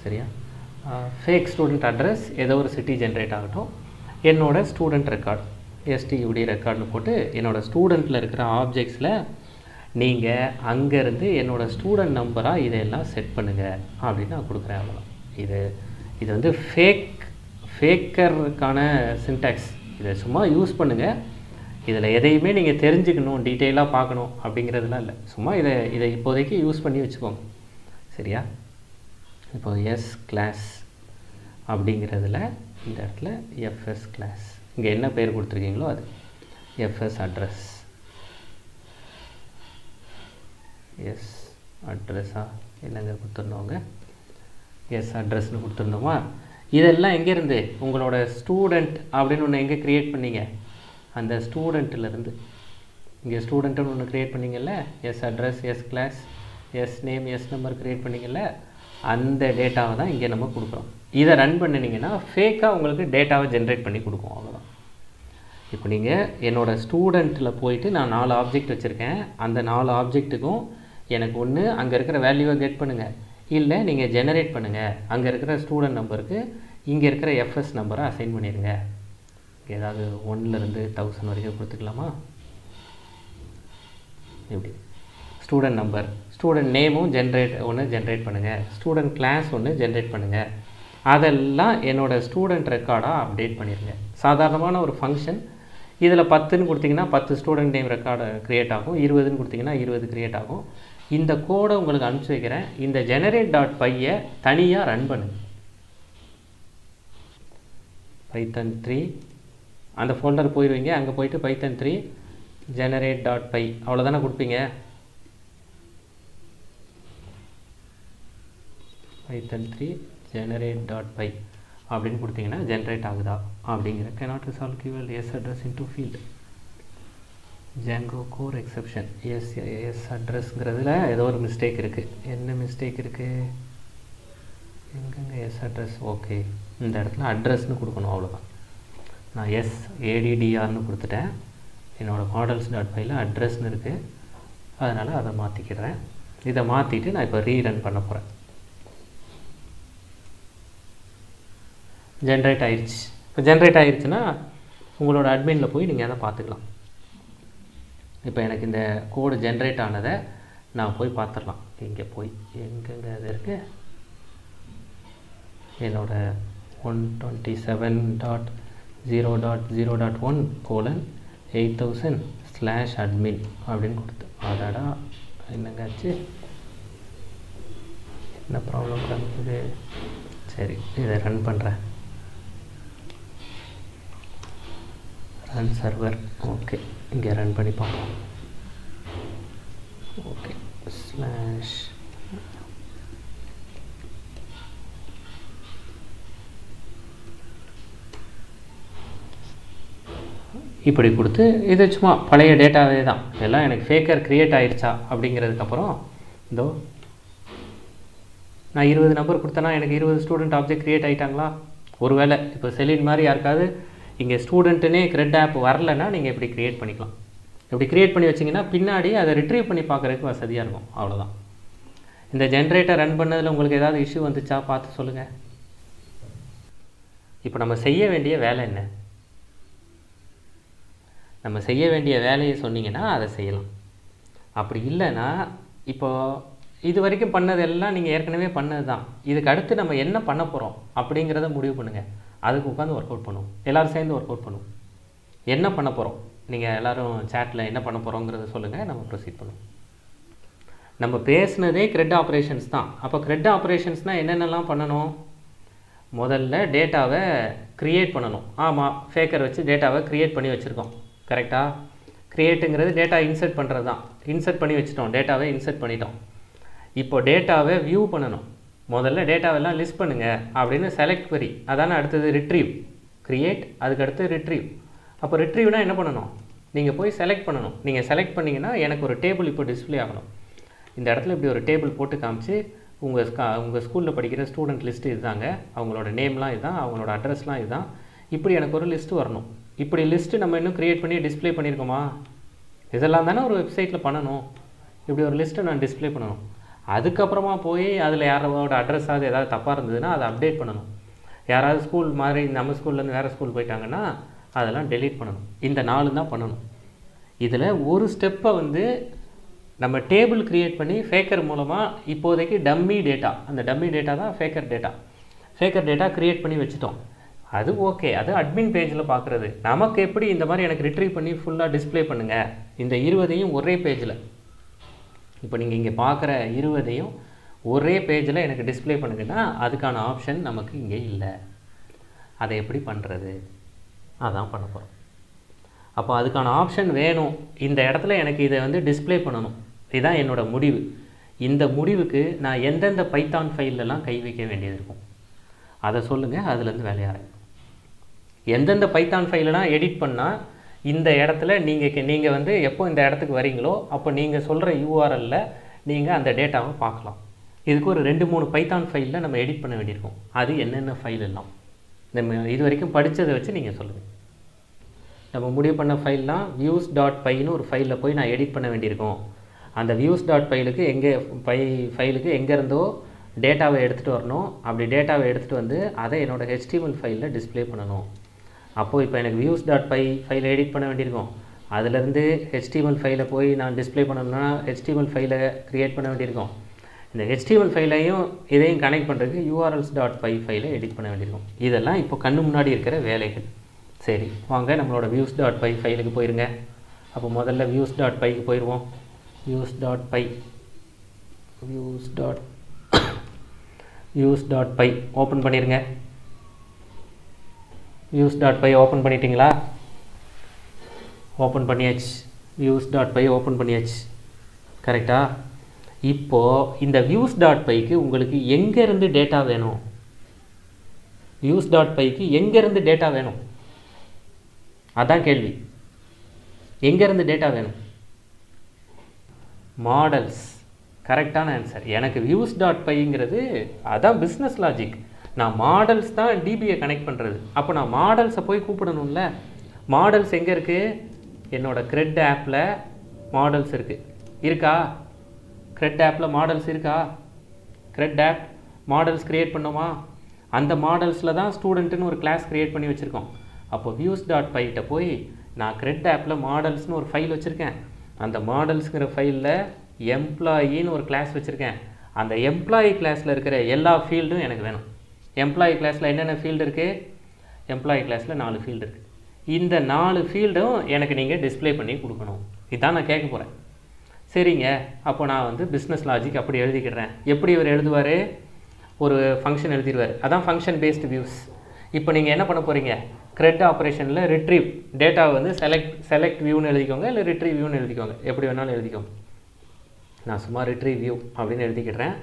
சரியா? ஃபேக் ஸ்டூடெண்ட் அட்ரஸ் ஏதோ ஒரு சிட்டி ஜென்ரேட் ஆகட்டும். என்னோடய ஸ்டூடெண்ட் ரெக்கார்டு STUD ரெக்கார்டுன்னு போட்டு என்னோடய ஸ்டூடெண்ட்டில் இருக்கிற ஆப்ஜெக்ட்ஸில் நீங்கள் அங்கேருந்து என்னோடய ஸ்டூடெண்ட் நம்பராக இதையெல்லாம் செட் பண்ணுங்கள் அப்படின்னு நான் கொடுக்குறேன். அவ்வளோதான். இது வந்து ஃபேக்கருக்கான சின்டாக்ஸ். இதை சும்மா யூஸ் பண்ணுங்கள். இதில் எதையுமே நீங்கள் தெரிஞ்சுக்கணும், டீட்டெயிலாக பார்க்கணும் அப்படிங்கிறதுலாம் இல்லை. சும்மா இதை இப்போதைக்கு யூஸ் பண்ணி வச்சுக்கோங்க. சரியா? இப்போ எஸ் கிளாஸ் அப்படிங்கிறதுல இந்த இடத்துல எஃப்எஸ் கிளாஸ், இங்கே என்ன பேர் கொடுத்துருக்கீங்களோ அது எஃப்எஸ் அட்ரஸ். எஸ் அட்ரஸா என்னங்க கொடுத்துருந்தோங்க? எஸ் அட்ரஸ்னு கொடுத்துருந்தோமா? இதெல்லாம் எங்கேருந்து? உங்களோட ஸ்டூடெண்ட் அப்படின்னு ஒன்று எங்கே க்ரியேட் பண்ணீங்க? அந்த ஸ்டூடெண்ட்டிலேருந்து இங்கே ஸ்டூடெண்ட்டுன்னு ஒன்று க்ரியேட் பண்ணிங்கல்ல. S address, S class, S name, S number create பண்ணிங்கல்ல. அந்த டேட்டாவை தான் இங்கே நம்ம கொடுக்குறோம். இதை ரன் பண்ணினீங்கன்னா ஃபேக்காக உங்களுக்கு டேட்டாவை ஜென்ரேட் பண்ணி கொடுக்கும். அவ்வளோதான். இப்போ நீங்கள் என்னோடய ஸ்டூடெண்ட்டில் போயிட்டு நான் 4 ஆப்ஜெக்ட் வச்சுருக்கேன். அந்த 4 ஆப்ஜெக்ட்டுக்கும் எனக்கு ஒன்று அங்கே இருக்கிற வேல்யூவை கெட் பண்ணுங்கள், இல்லை நீங்கள் ஜெனரேட் பண்ணுங்கள். அங்கே இருக்கிற ஸ்டூடெண்ட் நம்பருக்கு இங்கே இருக்கிற எஃப்எஸ் நம்பரை அசைன் பண்ணிடுங்க. ஏதாவது 1லேருந்து 1000 வரைக்கும் கொடுத்துக்கலாமா? எப்படி? ஸ்டூடெண்ட் நம்பர், ஸ்டூடெண்ட் நேமும் ஒன்று ஜென்ரேட் பண்ணுங்கள், ஸ்டூடெண்ட் கிளாஸ் ஒன்று ஜென்ரேட் பண்ணுங்கள். அதெல்லாம் என்னோடய ஸ்டூடெண்ட் ரெக்கார்டாக அப்டேட் பண்ணிடுங்க. சாதாரணமான ஒரு ஃபங்க்ஷன். இதில் 10ன்னு கொடுத்திங்கன்னா 10 ஸ்டூடெண்ட் நேம் ரெக்கார்டு க்ரியேட் ஆகும். 20ன்னு கொடுத்திங்கன்னா 20 க்ரியேட் ஆகும். இந்த கோடை உங்களுக்கு அனுப்பிச்சி வைக்கிறேன். இந்த generate.py தனியாக ரன் பண்ணுங்க. பைத்தன் 3 அந்த ஃபோல்டர் போயிடுவீங்க. அங்கே போயிட்டு பைத்தன் 3 generate.py அவ்வளோதானே கொடுப்பீங்க. பைத்தன் 3 generate.py அப்படின்னு கொடுத்தீங்கன்னா ஜென்ரேட் ஆகுதா அப்படிங்கிற cannot resolve keyword yes address into field Django core exception yes addressங்கிறதுல ஏதோ ஒரு மிஸ்டேக் இருக்குது. என்ன மிஸ்டேக் இருக்குது? எங்கெங்க எஸ் அட்ரஸ்? ஓகே, இந்த இடத்துல அட்ரஸ்னு கொடுக்கணும். அவ்வளோதான். நான் SADDRனு கொடுத்துட்டேன். என்னோடய models.pyல அட்ரஸ்னு இருக்குது. அதனால் அதை மாற்றிக்கிறேன். இதை மாற்றிட்டு நான் இப்போ ரீரன் பண்ண போகிறேன். ஜென்ரேட் ஆயிடுச்சு. இப்போ ஜென்ரேட் ஆயிடுச்சுன்னா உங்களோட அட்மினில் போய் நீங்கள் அதை பார்த்துக்கலாம். இப்போ எனக்கு இந்த கோடு ஜென்ரேட் ஆனதை நான் போய் பார்த்துடலாம். இங்கே போய் எங்கெங்கே அது இருக்குது? என்னோட 127.0.0.1:8000/admin அப்படின்னு கொடுத்து அதாடா என்னங்காச்சு, என்ன ப்ராப்ளம் காமிக்குது? சரி, இதை ரன் பண்ணுறேன். Run server. ஓகே, இங்கே ரன் பண்ணி பார்ப்போம். ஓகே, ஸ்லாஷ் இப்படி கொடுத்து, இது சும்மா பழைய டேட்டாவே தான். எல்லாம் எனக்கு ஃபேக்கர் க்ரியேட் ஆயிடுச்சா அப்படிங்கிறதுக்கப்புறம் இதோ நான் 20 நம்பர் கொடுத்தேன்னா எனக்கு 20 ஸ்டூடெண்ட் ஆப்ஜெக்ட் க்ரியேட் ஆகிட்டாங்களா? ஒருவேளை இப்போ செலின் மாதிரி யாருக்காவது இங்கே ஸ்டூடெண்ட்டுனே க்ரெட் ஆப் வரலைன்னா நீங்கள் இப்படி க்ரியேட் பண்ணிக்கலாம். இப்படி க்ரியேட் பண்ணி வச்சிங்கன்னா பின்னாடி அதை ரிட்ரீவ் பண்ணி பார்க்குறதுக்கு வசதியாக இருக்கும். அவ்வளோதான். இந்த ஜென்ரேட்டர் ரன் பண்ணதில் உங்களுக்கு ஏதாவது இஷ்யூ வந்துச்சா பார்த்து சொல்லுங்கள். இப்போ நம்ம செய்ய வேண்டிய வேலை என்ன? நம்ம செய்ய வேண்டிய வேலையை சொன்னீங்கன்னா அதை செய்யலாம். அப்படி இல்லைன்னா இப்போது இது வரைக்கும் பண்ணதெல்லாம் நீங்கள் ஏற்கனவே பண்ணது தான். இதுக்கு அடுத்து நம்ம என்ன பண்ண போகிறோம் அப்படிங்கிறத முடிவு பண்ணுங்கள். அதுக்கு உட்காந்து ஒர்க் அவுட் பண்ணுவோம். எல்லோரும் சேர்ந்து ஒர்க் அவுட் பண்ணுவோம். என்ன பண்ண போகிறோம்? நீங்கள் எல்லோரும் சேட்டில் என்ன பண்ண போகிறோங்கிறத சொல்லுங்கள், நம்ம ப்ரொசீட் பண்ணுவோம். நம்ம பேசுனதே க்ரெட் ஆப்ரேஷன்ஸ் தான். அப்போ க்ரெட் ஆப்ரேஷன்ஸ்னால் என்னென்னலாம் பண்ணணும்? முதல்ல டேட்டாவை க்ரியேட் பண்ணணும். ஆமாம், ஃபேக்கர் வச்சு டேட்டாவை க்ரியேட் பண்ணி வச்சுருக்கோம். கரெக்டாக? க்ரியேட்டுங்கிறது டேட்டா இன்சர்ட் பண்ணுறது தான். இன்சர்ட் பண்ணி வச்சுட்டோம், டேட்டாவை இன்சர்ட் பண்ணிட்டோம். இப்போ டேட்டாவை வியூ பண்ணணும். முதல்ல டேட்டாவெல்லாம் லிஸ்ட் பண்ணுங்கள் அப்படின்னு செலக்ட் query. அதானே அடுத்தது ரிட்ரீவ். க்ரியேட், அதுக்கு அடுத்து ரிட்ரீவ். அப்போ ரிட்ரீவ்னால் என்ன பண்ணணும்? நீங்கள் போய் செலக்ட் பண்ணணும். நீங்கள் செலக்ட் பண்ணிங்கன்னா எனக்கு ஒரு டேபிள் இப்போ டிஸ்பிளே ஆகணும். இந்த இடத்துல இப்படி ஒரு டேபிள் போட்டு காமிச்சு உங்கள் ஸ்கூலில் படிக்கிற ஸ்டூடெண்ட் லிஸ்ட்டு இதுதாங்க, அவங்களோட நேம்லாம் இதுதான், அவங்களோட அட்ரஸ்லாம் இதுதான், இப்படி எனக்கு ஒரு லிஸ்ட்டு வரணும். இப்படி லிஸ்ட்டு நம்ம இன்னும் க்ரியேட் பண்ணி டிஸ்பிளே பண்ணியிருக்கோமா? இதெல்லாம் தானே ஒரு வெப்சைட்டில் பண்ணணும். இப்படி ஒரு லிஸ்ட்டை நான் டிஸ்பிளே பண்ணணும். அதுக்கப்புறமா போய் அதில் யாரோட அட்ரஸாவது ஏதாவது தப்பாக இருந்ததுன்னா அதை அப்டேட் பண்ணணும். யாராவது ஸ்கூல் மாதிரி நம்ம ஸ்கூல்லேருந்து வேறு ஸ்கூல் போயிட்டாங்கன்னா அதெல்லாம் டெலீட் பண்ணணும். இந்த 4 தான் பண்ணணும். இதில் ஒரு ஸ்டெப்பை நம்ம டேபிள் க்ரியேட் பண்ணி ஃபேக்கர் மூலமாக இப்போதைக்கு டம்மி டேட்டா, அந்த டம்மி டேட்டா தான் ஃபேக்கர் டேட்டா. ஃபேக்கர் டேட்டா க்ரியேட் பண்ணி வச்சுட்டோம். அது ஓகே, அது அட்மின் பேஜில் பார்க்குறது. நமக்கு எப்படி இந்த மாதிரி எனக்கு ரிட்ரீவ் பண்ணி ஃபுல்லாக டிஸ்பிளே பண்ணுங்கள், இந்த 20ஐயும் ஒரே பேஜில். இப்போ நீங்கள் இங்கே பார்க்குற 20ஐயும் ஒரே பேஜில் எனக்கு டிஸ்பிளே பண்ணுங்கன்னா அதுக்கான ஆப்ஷன் நமக்கு இங்கே இல்லை. அதை எப்படி பண்ணுறது? அதான் பண்ண போகிறோம். அப்போ அதுக்கான ஆப்ஷன் வேணும். இந்த இடத்துல எனக்கு இதை டிஸ்பிளே பண்ணணும். இதுதான் என்னோட முடிவு. இந்த முடிவுக்கு நான் எந்தெந்த பைத்தான் ஃபைல்லலாம் கை வைக்க வேண்டியது இருக்கும் அதை சொல்லுங்கள். அதுலேருந்து வேலையாகிறேன். எந்தெந்த பைத்தான் ஃபைலெலாம் எடிட் பண்ணால் இந்த இடத்துல நீங்கள் எப்போ இந்த இடத்துக்கு வரீங்களோ அப்போ நீங்கள் சொல்கிற யூஆர்எல்லில் நீங்கள் அந்த டேட்டாவை பார்க்கலாம். இதுக்கு ஒரு 2-3 பைத்தான் ஃபைலில் நம்ம எடிட் பண்ண வேண்டியிருக்கும். அது என்னென்ன ஃபைல் எல்லாம் நம்ம இது வரைக்கும் படித்ததை வச்சு நீங்கள் சொல்லுங்கள். நம்ம முடிவு பண்ண ஃபைல்லாம் views.pyன்னு ஒரு ஃபைலில் போய் நான் எடிட் பண்ண வேண்டியிருக்கோம். அந்த views.pyலுக்கு ஃபைலுக்கு எங்கேருந்தோ டேட்டாவை எடுத்துகிட்டு வரணும். அப்படி டேட்டாவை எடுத்துகிட்டு வந்து அதை என்னோடய HTML ஃபைலில் டிஸ்பிளே பண்ணணும். அப்போது இப்போ எனக்கு views.py ஃபைலை எடிட் பண்ண வேண்டியிருக்கும். அதிலேருந்து HTML ஃபைலை போய் நான் டிஸ்பிளே பண்ணணும்னா HTML ஃபைலை க்ரியேட் பண்ண வேண்டியிருக்கும். இந்த HTML ஃபைலையும் இதையும் கனெக்ட் பண்ணுறதுக்கு urls.py ஃபைலை எடிட் பண்ண வேண்டியிருக்கும். இதெல்லாம் இப்போ கண்ணு முன்னாடி இருக்கிற வேலைகள். சரி, வாங்க நம்மளோட views.py ஃபைலுக்கு போயிருங்க. அப்போ முதல்ல views.pyக்கு போயிடுவோம். views.py ஓப்பன் பண்ணிடுங்க. views.py ஓப்பன் பண்ணிட்டீங்களா? ஓப்பன் பண்ணியாச்சு. views.py ஓப்பன் பண்ணியாச்சு. கரெக்டா? இப்போது இந்த views.pyக்கு உங்களுக்கு எங்கேருந்து டேட்டா வேணும்? views.pyக்கு எங்கேருந்து டேட்டா வேணும்? அதான் கேள்வி. எங்கேருந்து டேட்டா வேணும்? மாடல்ஸ். கரெக்டான ஆன்சர். எனக்கு views.pyங்கிறது அதான் பிஸ்னஸ் லாஜிக். நான் மாடல்ஸ் தான் டிபியை கனெக்ட் பண்ணுறது. அப்போ நான் மாடல்ஸை போய் கூப்பிடணும்ல. மாடல்ஸ் எங்கே இருக்குது? என்னோடய க்ரெட் ஆப்பில் மாடல்ஸ் இருக்குது. இருக்கா? க்ரெட் ஆப்பில் மாடல்ஸ் இருக்கா? க்ரெட் ஆப் மாடல்ஸ் க்ரியேட் பண்ணோமா? அந்த மாடல்ஸில் தான் ஸ்டூடெண்ட்டுன்னு ஒரு கிளாஸ் க்ரியேட் பண்ணி வச்சுருக்கோம். அப்போ views.pyகிட்ட போய் நான் க்ரெட் ஆப்பில் மாடல்ஸ்னு ஒரு ஃபைல் வச்சுருக்கேன். அந்த மாடல்ஸுங்கிற ஃபைலில் எம்ப்ளாயின்னு ஒரு கிளாஸ் வச்சுருக்கேன். அந்த எம்ப்ளாயி கிளாஸில் இருக்கிற எல்லா ஃபீல்டும் எனக்கு வேணும். எம்ப்ளாயி கிளாஸில் என்னென்ன ஃபீல்டு இருக்குது? எம்ப்ளாயி கிளாஸில் 4 ஃபீல்டு இருக்குது. இந்த 4 ஃபீல்டும் எனக்கு நீங்கள் டிஸ்பிளே பண்ணி கொடுக்கணும். இதுதான் நான் கேட்க போகிறேன். சரிங்க, அப்போ நான் பிஸ்னஸ் லாஜிக் அப்படி எழுதிக்கிறேன். எப்படி இவர் எழுதுவார்? ஒரு ஃபங்க்ஷன் எழுதிடுவார். அதான் ஃபங்க்ஷன் பேஸ்டு வியூஸ். இப்போ நீங்கள் என்ன பண்ண போகிறீங்க? CRED ஆப்ரேஷனில் ரிட்ரீவ் டேட்டாவை வந்து செலக்ட் வியூன்னு எழுதிக்கோங்க, இல்லை ரிட்ரீவ் வியூன்னு எழுதிக்கோங்க, எப்படி வேணாலும் எழுதிக்கோங்க. நான் சும்மா ரிட்ரீவ் வியூ அப்படின்னு எழுதிக்கிறேன்.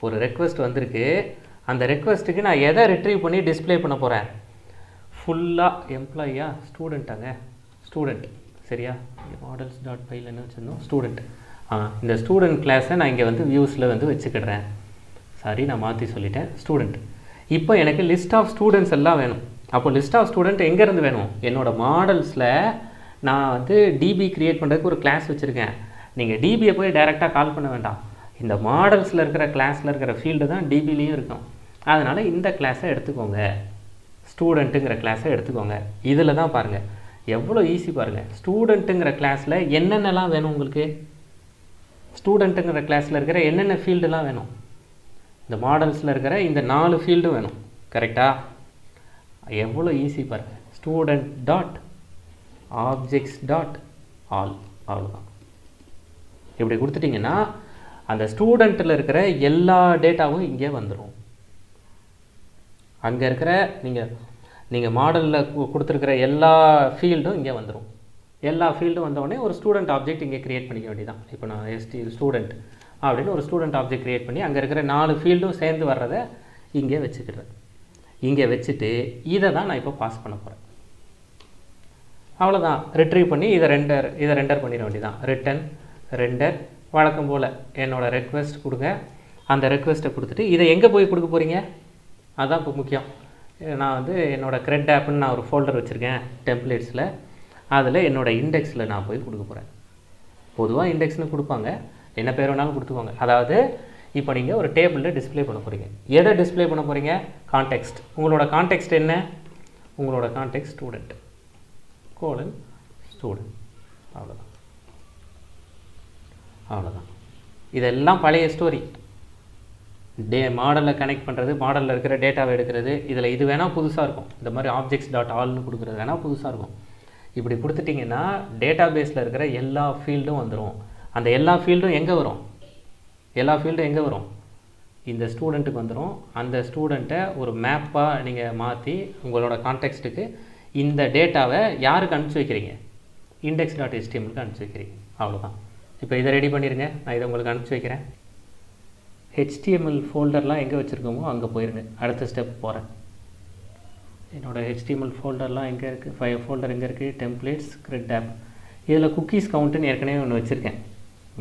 ஒரு ரெக்வஸ்ட் வந்திருக்கு, அந்த ரெக்வஸ்ட்டுக்கு நான் எதை ரிட்ரீவ் பண்ணி டிஸ்பிளே பண்ண போகிறேன்? ஃபுல்லாக எம்ப்ளாயியா ஸ்டூடெண்ட்டாங்க, ஸ்டூடெண்ட் சரியா? மாடல்ஸ் டாட் ஃபைல் என்ன வச்சுருந்தோம்? ஸ்டூடெண்ட். இந்த ஸ்டூடெண்ட் கிளாஸை நான் இங்கே வந்து வியூஸில் வந்து வச்சுக்கிடுறேன். சாரி, நான் மாற்றி சொல்லிட்டேன், ஸ்டூடெண்ட். இப்போ எனக்கு லிஸ்ட் ஆஃப் ஸ்டூடெண்ட்ஸ் எல்லாம் வேணும். அப்போ லிஸ்ட் ஆஃப் ஸ்டூடெண்ட் எங்கேருந்து வேணும்? என்னோடய மாடல்ஸில் நான் வந்து டிபி க்ரியேட் பண்ணுறதுக்கு ஒரு கிளாஸ் வச்சுருக்கேன். நீங்கள் டிபியை போய் டைரெக்டாக கால் பண்ண வேண்டாம். இந்த மாடல்ஸில் இருக்கிற கிளாஸில் இருக்கிற ஃபீல்டு தான் டிபிலையும் இருக்கும். அதனால் இந்த கிளாஸை எடுத்துக்கோங்க, ஸ்டூடெண்ட்டுங்கிற கிளாஸை எடுத்துக்கோங்க. இதில் தான் பாருங்கள் எவ்வளோ ஈஸி பாருங்கள். ஸ்டூடெண்ட்டுங்கிற கிளாஸில் என்னென்னலாம் வேணும் உங்களுக்கு? ஸ்டூடெண்ட்டுங்கிற கிளாஸில் இருக்கிற என்னென்ன ஃபீல்டுலாம் வேணும்? இந்த மாடல்ஸில் இருக்கிற இந்த 4 ஃபீல்டும் வேணும். கரெக்டாக? எவ்வளோ ஈஸி பாருங்கள். Student dot objects dot all, அவ்வளோதான். இப்படி கொடுத்துட்டிங்கன்னா அந்த ஸ்டூடெண்ட்டில் இருக்கிற எல்லா டேட்டாவும் இங்கே வந்துடும். அங்கே இருக்கிற நீங்கள் மாடலில் கொடுத்துருக்கிற எல்லா ஃபீல்டும் இங்கே வந்துடும். எல்லா ஃபீல்டும் வந்தோடனே ஒரு ஸ்டூடெண்ட் ஆப்ஜெக்ட் இங்கே க்ரியேட் பண்ணிக்க வேண்டியதான். இப்போ நான் ஸ்டூடெண்ட் அப்படின்னு ஒரு ஸ்டூடெண்ட் ஆப்ஜெக்ட் க்ரியேட் பண்ணி அங்கே இருக்கிற 4 ஃபீல்டும் சேர்ந்து வர்றதை இங்கே வச்சுக்கிறேன். இங்கே வச்சுட்டு இதை தான் நான் இப்போ பாஸ் பண்ண போகிறேன். அவ்வளோதான். ரிட்ரீவ் பண்ணி இதை ரெண்டர் பண்ணிட வேண்டியதான். Return render. வழக்கம் போல் என்னோடய ரெக்வெஸ்ட் கொடுங்க. அந்த ரெக்வெஸ்ட்டை கொடுத்துட்டு இதை எங்கே போய் கொடுக்க போகிறீங்க? அதுதான் இப்போ முக்கியம். நான் வந்து என்னோடய CRED ஆப்னு நான் ஒரு ஃபோல்டர் வச்சுருக்கேன் டெம்ப்ளேட்ஸில். அதில் என்னோடய இண்டெக்ஸில் நான் போய் கொடுக்க போகிறேன். பொதுவாக இண்டெக்ஸ்னு கொடுப்பாங்க, என்ன பேர் வேணாலும் கொடுத்துக்கோங்க. அதாவது இப்போ நீங்கள் ஒரு டேபிளில் டிஸ்பிளே பண்ண போகிறீங்க. எதை டிஸ்பிளே பண்ண போகிறீங்க? கான்டெக்ஸ்ட். உங்களோட கான்டெக்ஸ்ட் என்ன? உங்களோட கான்டெக்ஸ்ட் ஸ்டூடெண்ட் கோலன் ஸ்டூடெண்ட். அவ்வளோதான், அவ்வளோதான். இதெல்லாம் பழைய ஸ்டோரி. மாடலை கனெக்ட் பண்ணுறது, மாடலில் இருக்கிற டேட்டாவை எடுக்கிறது, இதில் இது வேணால் புதுசாக இருக்கும். இந்த மாதிரி ஆப்ஜெக்ட்ஸ் டாட் ஆல்னு கொடுக்குறது வேணால் புதுசாக இருக்கும். இப்படி கொடுத்துட்டிங்கன்னா டேட்டா பேஸில் இருக்கிற எல்லா ஃபீல்டும் வந்துடும். அந்த எல்லா ஃபீல்டும் எங்கே வரும்? எல்லா ஃபீல்டும் எங்கே வரும்? இந்த ஸ்டூடெண்ட்டுக்கு வந்துடும். அந்த ஸ்டூடெண்ட்டை ஒரு மேப்பாக நீங்கள் மாற்றி உங்களோட கான்டெக்ஸ்ட்டுக்கு இந்த டேட்டாவை யாருக்கு அனுப்பிச்சி வைக்கிறீங்க? index.htmlக்கு அனுப்பிச்சி வைக்கிறீங்க. அவ்வளோதான். இப்போ இதை ரெடி பண்ணிடுங்க. நான் இதை உங்களுக்கு அனுப்பிச்சி வைக்கிறேன். HTML ஃபோல்டர்லாம் எங்கே வச்சுருக்கோமோ அங்கே போயிருங்க. அடுத்த ஸ்டெப் போகிறேன். என்னோடய HTML ஃபோல்டர்லாம் எங்கே இருக்குது? 5 ஃபோல்டர் எங்கே இருக்குது? Templates, CRED app. இதில் குக்கீஸ் கவுண்ட்டுன்னு ஏற்கனவே ஒன்று வச்சுருக்கேன்,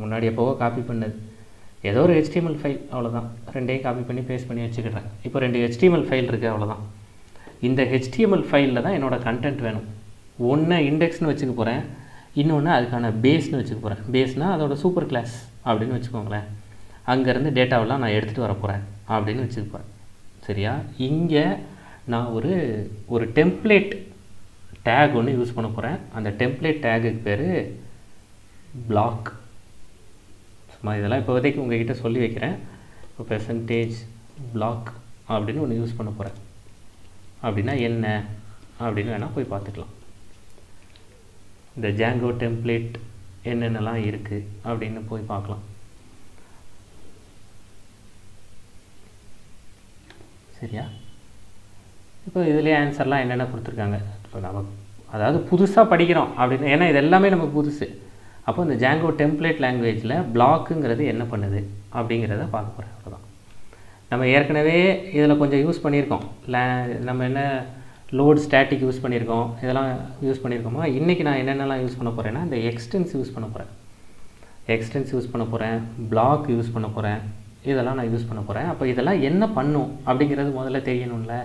முன்னாடி எப்போவோ காப்பி பண்ணது. ஏதோ ஒரு HTML ஃபைல், அவ்வளோதான். ரெண்டையும் காப்பி பண்ணி பேஸ்ட் பண்ணி வச்சுக்கிறேன். இப்போ 2 HTML ஃபைல் இருக்குது, அவ்வளோதான். இந்த HTML ஃபைலில் தான் என்னோடய கண்டென்ட் வேணும். ஒன்று இண்டெக்ஸ்னு வச்சுக்க போகிறேன், இன்னொன்று அதுக்கான பேஸ்னு வச்சுக்க போகிறேன். பேஸ்னால் அதோட சூப்பர் கிளாஸ் அப்படின்னு வச்சுக்கோங்களேன். அங்கேருந்து டேட்டாவெல்லாம் நான் எடுத்துகிட்டு வர போகிறேன் அப்படின்னு வச்சுக்க போகிறேன். சரியா? இங்கே நான் ஒரு டெம்ப்ளேட் டேக் ஒன்று யூஸ் பண்ண போகிறேன். அந்த டெம்ப்ளேட் டேகுக்கு பேர் பிளாக். சும்மா இதெல்லாம் இப்போதைக்கு உங்கள்கிட்ட சொல்லி வைக்கிறேன். இப்போ பெர்சன்டேஜ் பிளாக் அப்படின்னு ஒன்று யூஸ் பண்ண போகிறேன். அப்படின்னா என்ன அப்படின்னு வேணால் போய் பார்த்துக்கலாம். இந்த ஜாங்கோ டெம்ப்ளேட் என்னென்னலாம் இருக்குது அப்படின்னு போய் பார்க்கலாம். சரியா? இப்போ இதுலேயே ஆன்சர்லாம் என்னென்ன கொடுத்துருக்காங்க. இப்போ நம்ம அதாவது புதுசாக படிக்கிறோம் அப்படின்னு, ஏன்னா இது எல்லாமே நமக்கு புதுசு. அப்போ இந்த ஜாங்கோ டெம்ப்ளேட் லாங்குவேஜில் பிளாக்குங்கிறது என்ன பண்ணுது அப்படிங்கிறத பார்க்க போகிறேன். அவ்வளோதான். நம்ம ஏற்கனவே இதில் கொஞ்சம் யூஸ் பண்ணியிருக்கோம். நம்ம என்ன லோட் ஸ்டாட்டிக் யூஸ் பண்ணியிருக்கோம், இதெல்லாம் யூஸ் பண்ணியிருக்கோமா. இன்றைக்கி நான் என்னென்னலாம் யூஸ் பண்ண போகிறேன்னா இந்த எக்ஸ்டென்ஸ் யூஸ் பண்ண போகிறேன். எக்ஸ்டென்ஸ் யூஸ் பண்ண போகிறேன், பிளாக் யூஸ் பண்ண போகிறேன், இதெல்லாம் நான் யூஸ் பண்ண போகிறேன். அப்போ இதெல்லாம் என்ன பண்ணும் அப்படிங்கிறது முதல்ல தெரியணும்ல.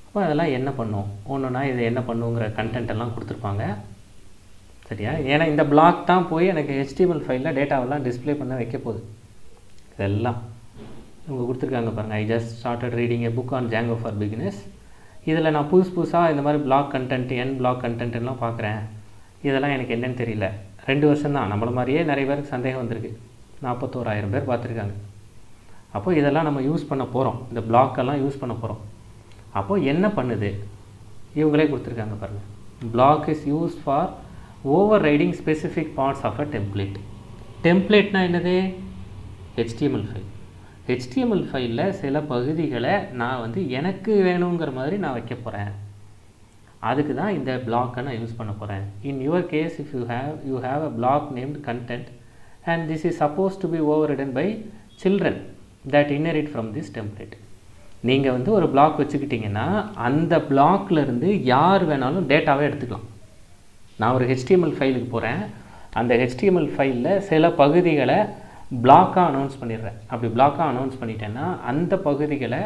அப்போ அதெல்லாம் என்ன பண்ணும், ஒன்றுனா இது என்ன பண்ணுங்கிற கண்டென்ட் எல்லாம் கொடுத்துருப்பாங்க. சரியா? ஏன்னா இந்த பிளாக் தான் போய் எனக்கு HTML ஃபைலில் டேட்டாவெல்லாம் டிஸ்பிளே பண்ண வைக்க போகுது. இதெல்லாம் இவங்க கொடுத்துருக்காங்க பாருங்கள். I just started reading a book on Django for beginners. இதில் நான் புதுசாக இந்த மாதிரி பிளாக் கண்டென்ட், பிளாக் கண்டென்ட்லாம் பார்க்குறேன். இதெல்லாம் எனக்கு என்னென்னு தெரியல. 2 வருஷம் தான். நம்மள மாதிரியே நிறைய பேருக்கு சந்தேகம் வந்திருக்கு. 41,000 பேர் பார்த்துருக்காங்க. அப்போ இதெல்லாம் நம்ம யூஸ் பண்ண போகிறோம். இந்த பிளாக்கெல்லாம் யூஸ் பண்ண போகிறோம். அப்போது என்ன பண்ணுது இவங்களே கொடுத்துருக்காங்க பாருங்கள். Block is use for overriding specific parts of a template. டெம்ப்ளேட்னா என்னது? HTML file. HTML ஃபைலில் சில பகுதிகளை நான் எனக்கு வேணுங்கிற மாதிரி நான் வைக்க போகிறேன். அதுக்கு தான் இந்த பிளாக்கை நான் யூஸ் பண்ண போகிறேன். In your case if you have a block named content and this is suppose to be overridden by children that inherit from this template. நீங்கள் வந்து ஒரு பிளாக் வச்சுக்கிட்டிங்கன்னா அந்த பிளாக்லேருந்து யார் வேணாலும் டேட்டாவே எடுத்துக்கலாம். நான் ஒரு HTML ஃபைலுக்கு போகிறேன், அந்த HTML ஃபைலில் சில பகுதிகளை பிளாக்காக அனௌன்ஸ் பண்ணிடுறேன். அப்படி பிளாக்காக அனௌன்ஸ் பண்ணிட்டேன்னா அந்த பகுதிகளை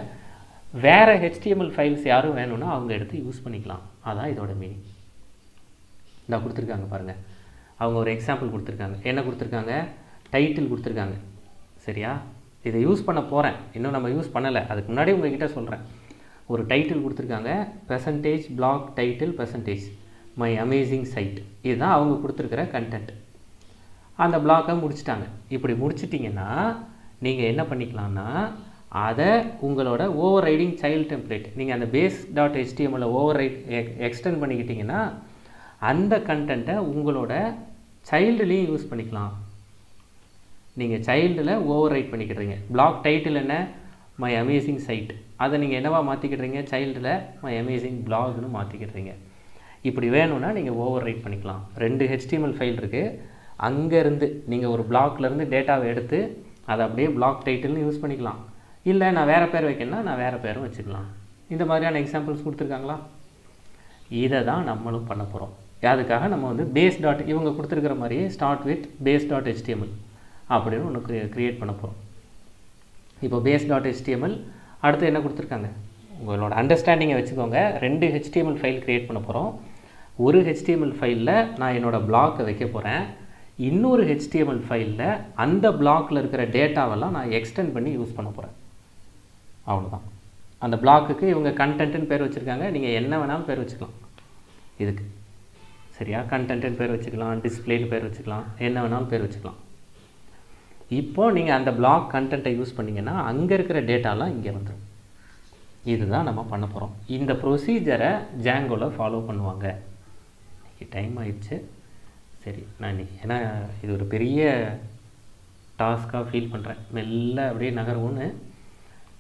வேறு HTML ஃபைல்ஸ் யாரும் வேணும்னா அவங்க எடுத்து யூஸ் பண்ணிக்கலாம். அதான் இதோட மீனிங். நான் கொடுத்துருக்காங்க பாருங்கள், அவங்க ஒரு எக்ஸாம்பிள் கொடுத்துருக்காங்க. என்ன கொடுத்துருக்காங்க? டைட்டில் கொடுத்துருக்காங்க. சரியா? இதை யூஸ் பண்ண போகிறேன், இன்னும் நம்ம யூஸ் பண்ணலை, அதுக்கு முன்னாடி உங்கள்கிட்ட சொல்கிறேன். ஒரு டைட்டில் கொடுத்துருக்காங்க, percentage block title percentage my amazing site. இதுதான் அவங்க கொடுத்துருக்கிற கண்டென்ட். அந்த பிளாக்கை முடிச்சிட்டாங்க. இப்படி முடிச்சிட்டிங்கன்னா நீங்கள் என்ன பண்ணிக்கலாம்னா அதை உங்களோட ஓவர் ரைடிங் சைல்டு டெம்ப்ளேட், நீங்கள் அந்த base.html ஓவர் எக்ஸ்டெண்ட் பண்ணிக்கிட்டிங்கன்னா அந்த கண்டென்ட்டை உங்களோட சைல்டுலேயும் யூஸ் பண்ணிக்கலாம். நீங்கள் சைல்டில் ஓவர் ரைட் பண்ணிக்கிடுறீங்க. பிளாக் டைட்டில் என்ன? My amazing site. அதை நீங்கள் என்னவா மாற்றிக்கிடுறீங்க? சைல்டில் மை அமேசிங் பிளாக்னு மாற்றிக்கிடுறீங்க. இப்படி வேணும்னா நீங்கள் ஓவர் ரைட் பண்ணிக்கலாம். 2 HTML ஃபைல் இருக்குது, அங்கேருந்து நீங்கள் ஒரு பிளாக்லேருந்து டேட்டாவை எடுத்து அதை அப்படியே பிளாக் டைட்டில்னு யூஸ் பண்ணிக்கலாம். இல்லை நான் வேறு பேர் வைக்கணும்னா நான் வேறு பேரும் வச்சுக்கலாம். இந்த மாதிரியான எக்ஸாம்பிள்ஸ் கொடுத்துருக்காங்களா? இதை தான் நம்மளும் பண்ண போகிறோம். அதுக்காக நம்ம வந்து இவங்க கொடுத்துருக்கிற மாதிரியே ஸ்டார்ட் வித் base.html அப்படின்னு ஒன்று க்ரியேட் பண்ண போகிறோம். இப்போ base.html அடுத்து என்ன கொடுத்துருக்காங்க? உங்களோட அண்டர்ஸ்டாண்டிங்கை வச்சுக்கோங்க. 2 HTML ஃபைல் க்ரியேட் பண்ண போகிறோம். ஒரு HTML ஃபைலில் நான் என்னோடய பிளாக்கை வைக்க போகிறேன். இன்னொரு HTML ஃபைலில் அந்த பிளாக்கில் இருக்கிற டேட்டாவெல்லாம் நான் எக்ஸ்டெண்ட் பண்ணி யூஸ் பண்ண போகிறேன். அவ்வளோதான். அந்த பிளாக்குக்கு இவங்க கண்டென்ட்டுன்னு பேர் வச்சுருக்காங்க. நீங்கள் என்ன வேணாலும் பேர் வச்சுக்கலாம் இதுக்கு. சரியா? கண்டென்ட்டுன்னு பேர் வச்சுக்கலாம், டிஸ்பிளேன்னு பேர் வச்சுக்கலாம், என்ன வேணாலும் பேர் வச்சுக்கலாம். இப்போது நீங்கள் அந்த பிளாக் கண்டென்ட்டை யூஸ் பண்ணிங்கன்னா அங்கே இருக்கிற டேட்டாலாம் இங்கே வந்துடும். இதுதான் நம்ம பண்ண போகிறோம். இந்த ப்ரொசீஜரை ஜாங்கோவில் ஃபாலோ பண்ணுவாங்க. இன்றைக்கி டைம் ஆயிடுச்சு. சரி, நான் இன்றைக்கி ஏன்னா இது ஒரு பெரிய டாஸ்க்காக ஃபீல் பண்ணுறேன், மெல்ல அப்படியே நகருவோன்னு.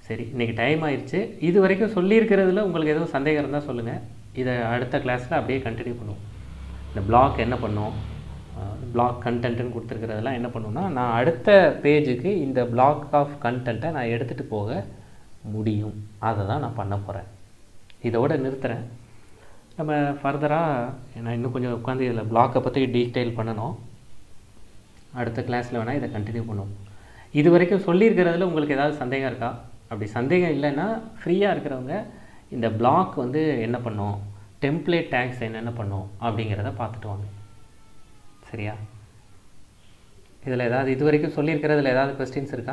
சரி, இன்றைக்கி டைம் ஆயிடுச்சு. இது வரைக்கும் சொல்லியிருக்கிறதுல உங்களுக்கு எதுவும் சந்தேகம் இருந்தால் சொல்லுங்கள். இதை அடுத்த கிளாஸில் அப்படியே கண்டினியூ பண்ணுவோம். இந்த பிளாக் என்ன பண்ணும், பிளாக் கண்டென்ட்டுன்னு கொடுத்துருக்கிறதெல்லாம் என்ன பண்ணுன்னா, நான் அடுத்த பேஜுக்கு இந்த பிளாக் ஆஃப் கண்டென்ட்டை நான் எடுத்துகிட்டு போக முடியும். அதை தான் நான் பண்ண போகிறேன். இதோட நிறுத்துகிறேன். நம்ம ஃபர்தராக நான் இன்னும் கொஞ்சம் உட்காந்து இதில் பிளாக்கை பற்றி டீட்டெயில் பண்ணணும். அடுத்த கிளாஸில் வேணால் இதை கண்டினியூ பண்ணுவோம். இது வரைக்கும் சொல்லியிருக்கிறதுல உங்களுக்கு ஏதாவது சந்தேகம் இருக்கா? அப்படி சந்தேகம் இல்லைன்னா ஃப்ரீயாக இருக்கிறவங்க இந்த பிளாக் வந்து என்ன பண்ணும், டெம்ப்ளேட் டேக்ஸ் என்னென்ன பண்ணும் அப்படிங்கிறத பார்த்துட்டு வாங்க. சரியா? இதில் ஏதாவது இது வரைக்கும் சொல்லியிருக்கிறதுல ஏதாவது கொஸ்டின்ஸ் இருக்கா?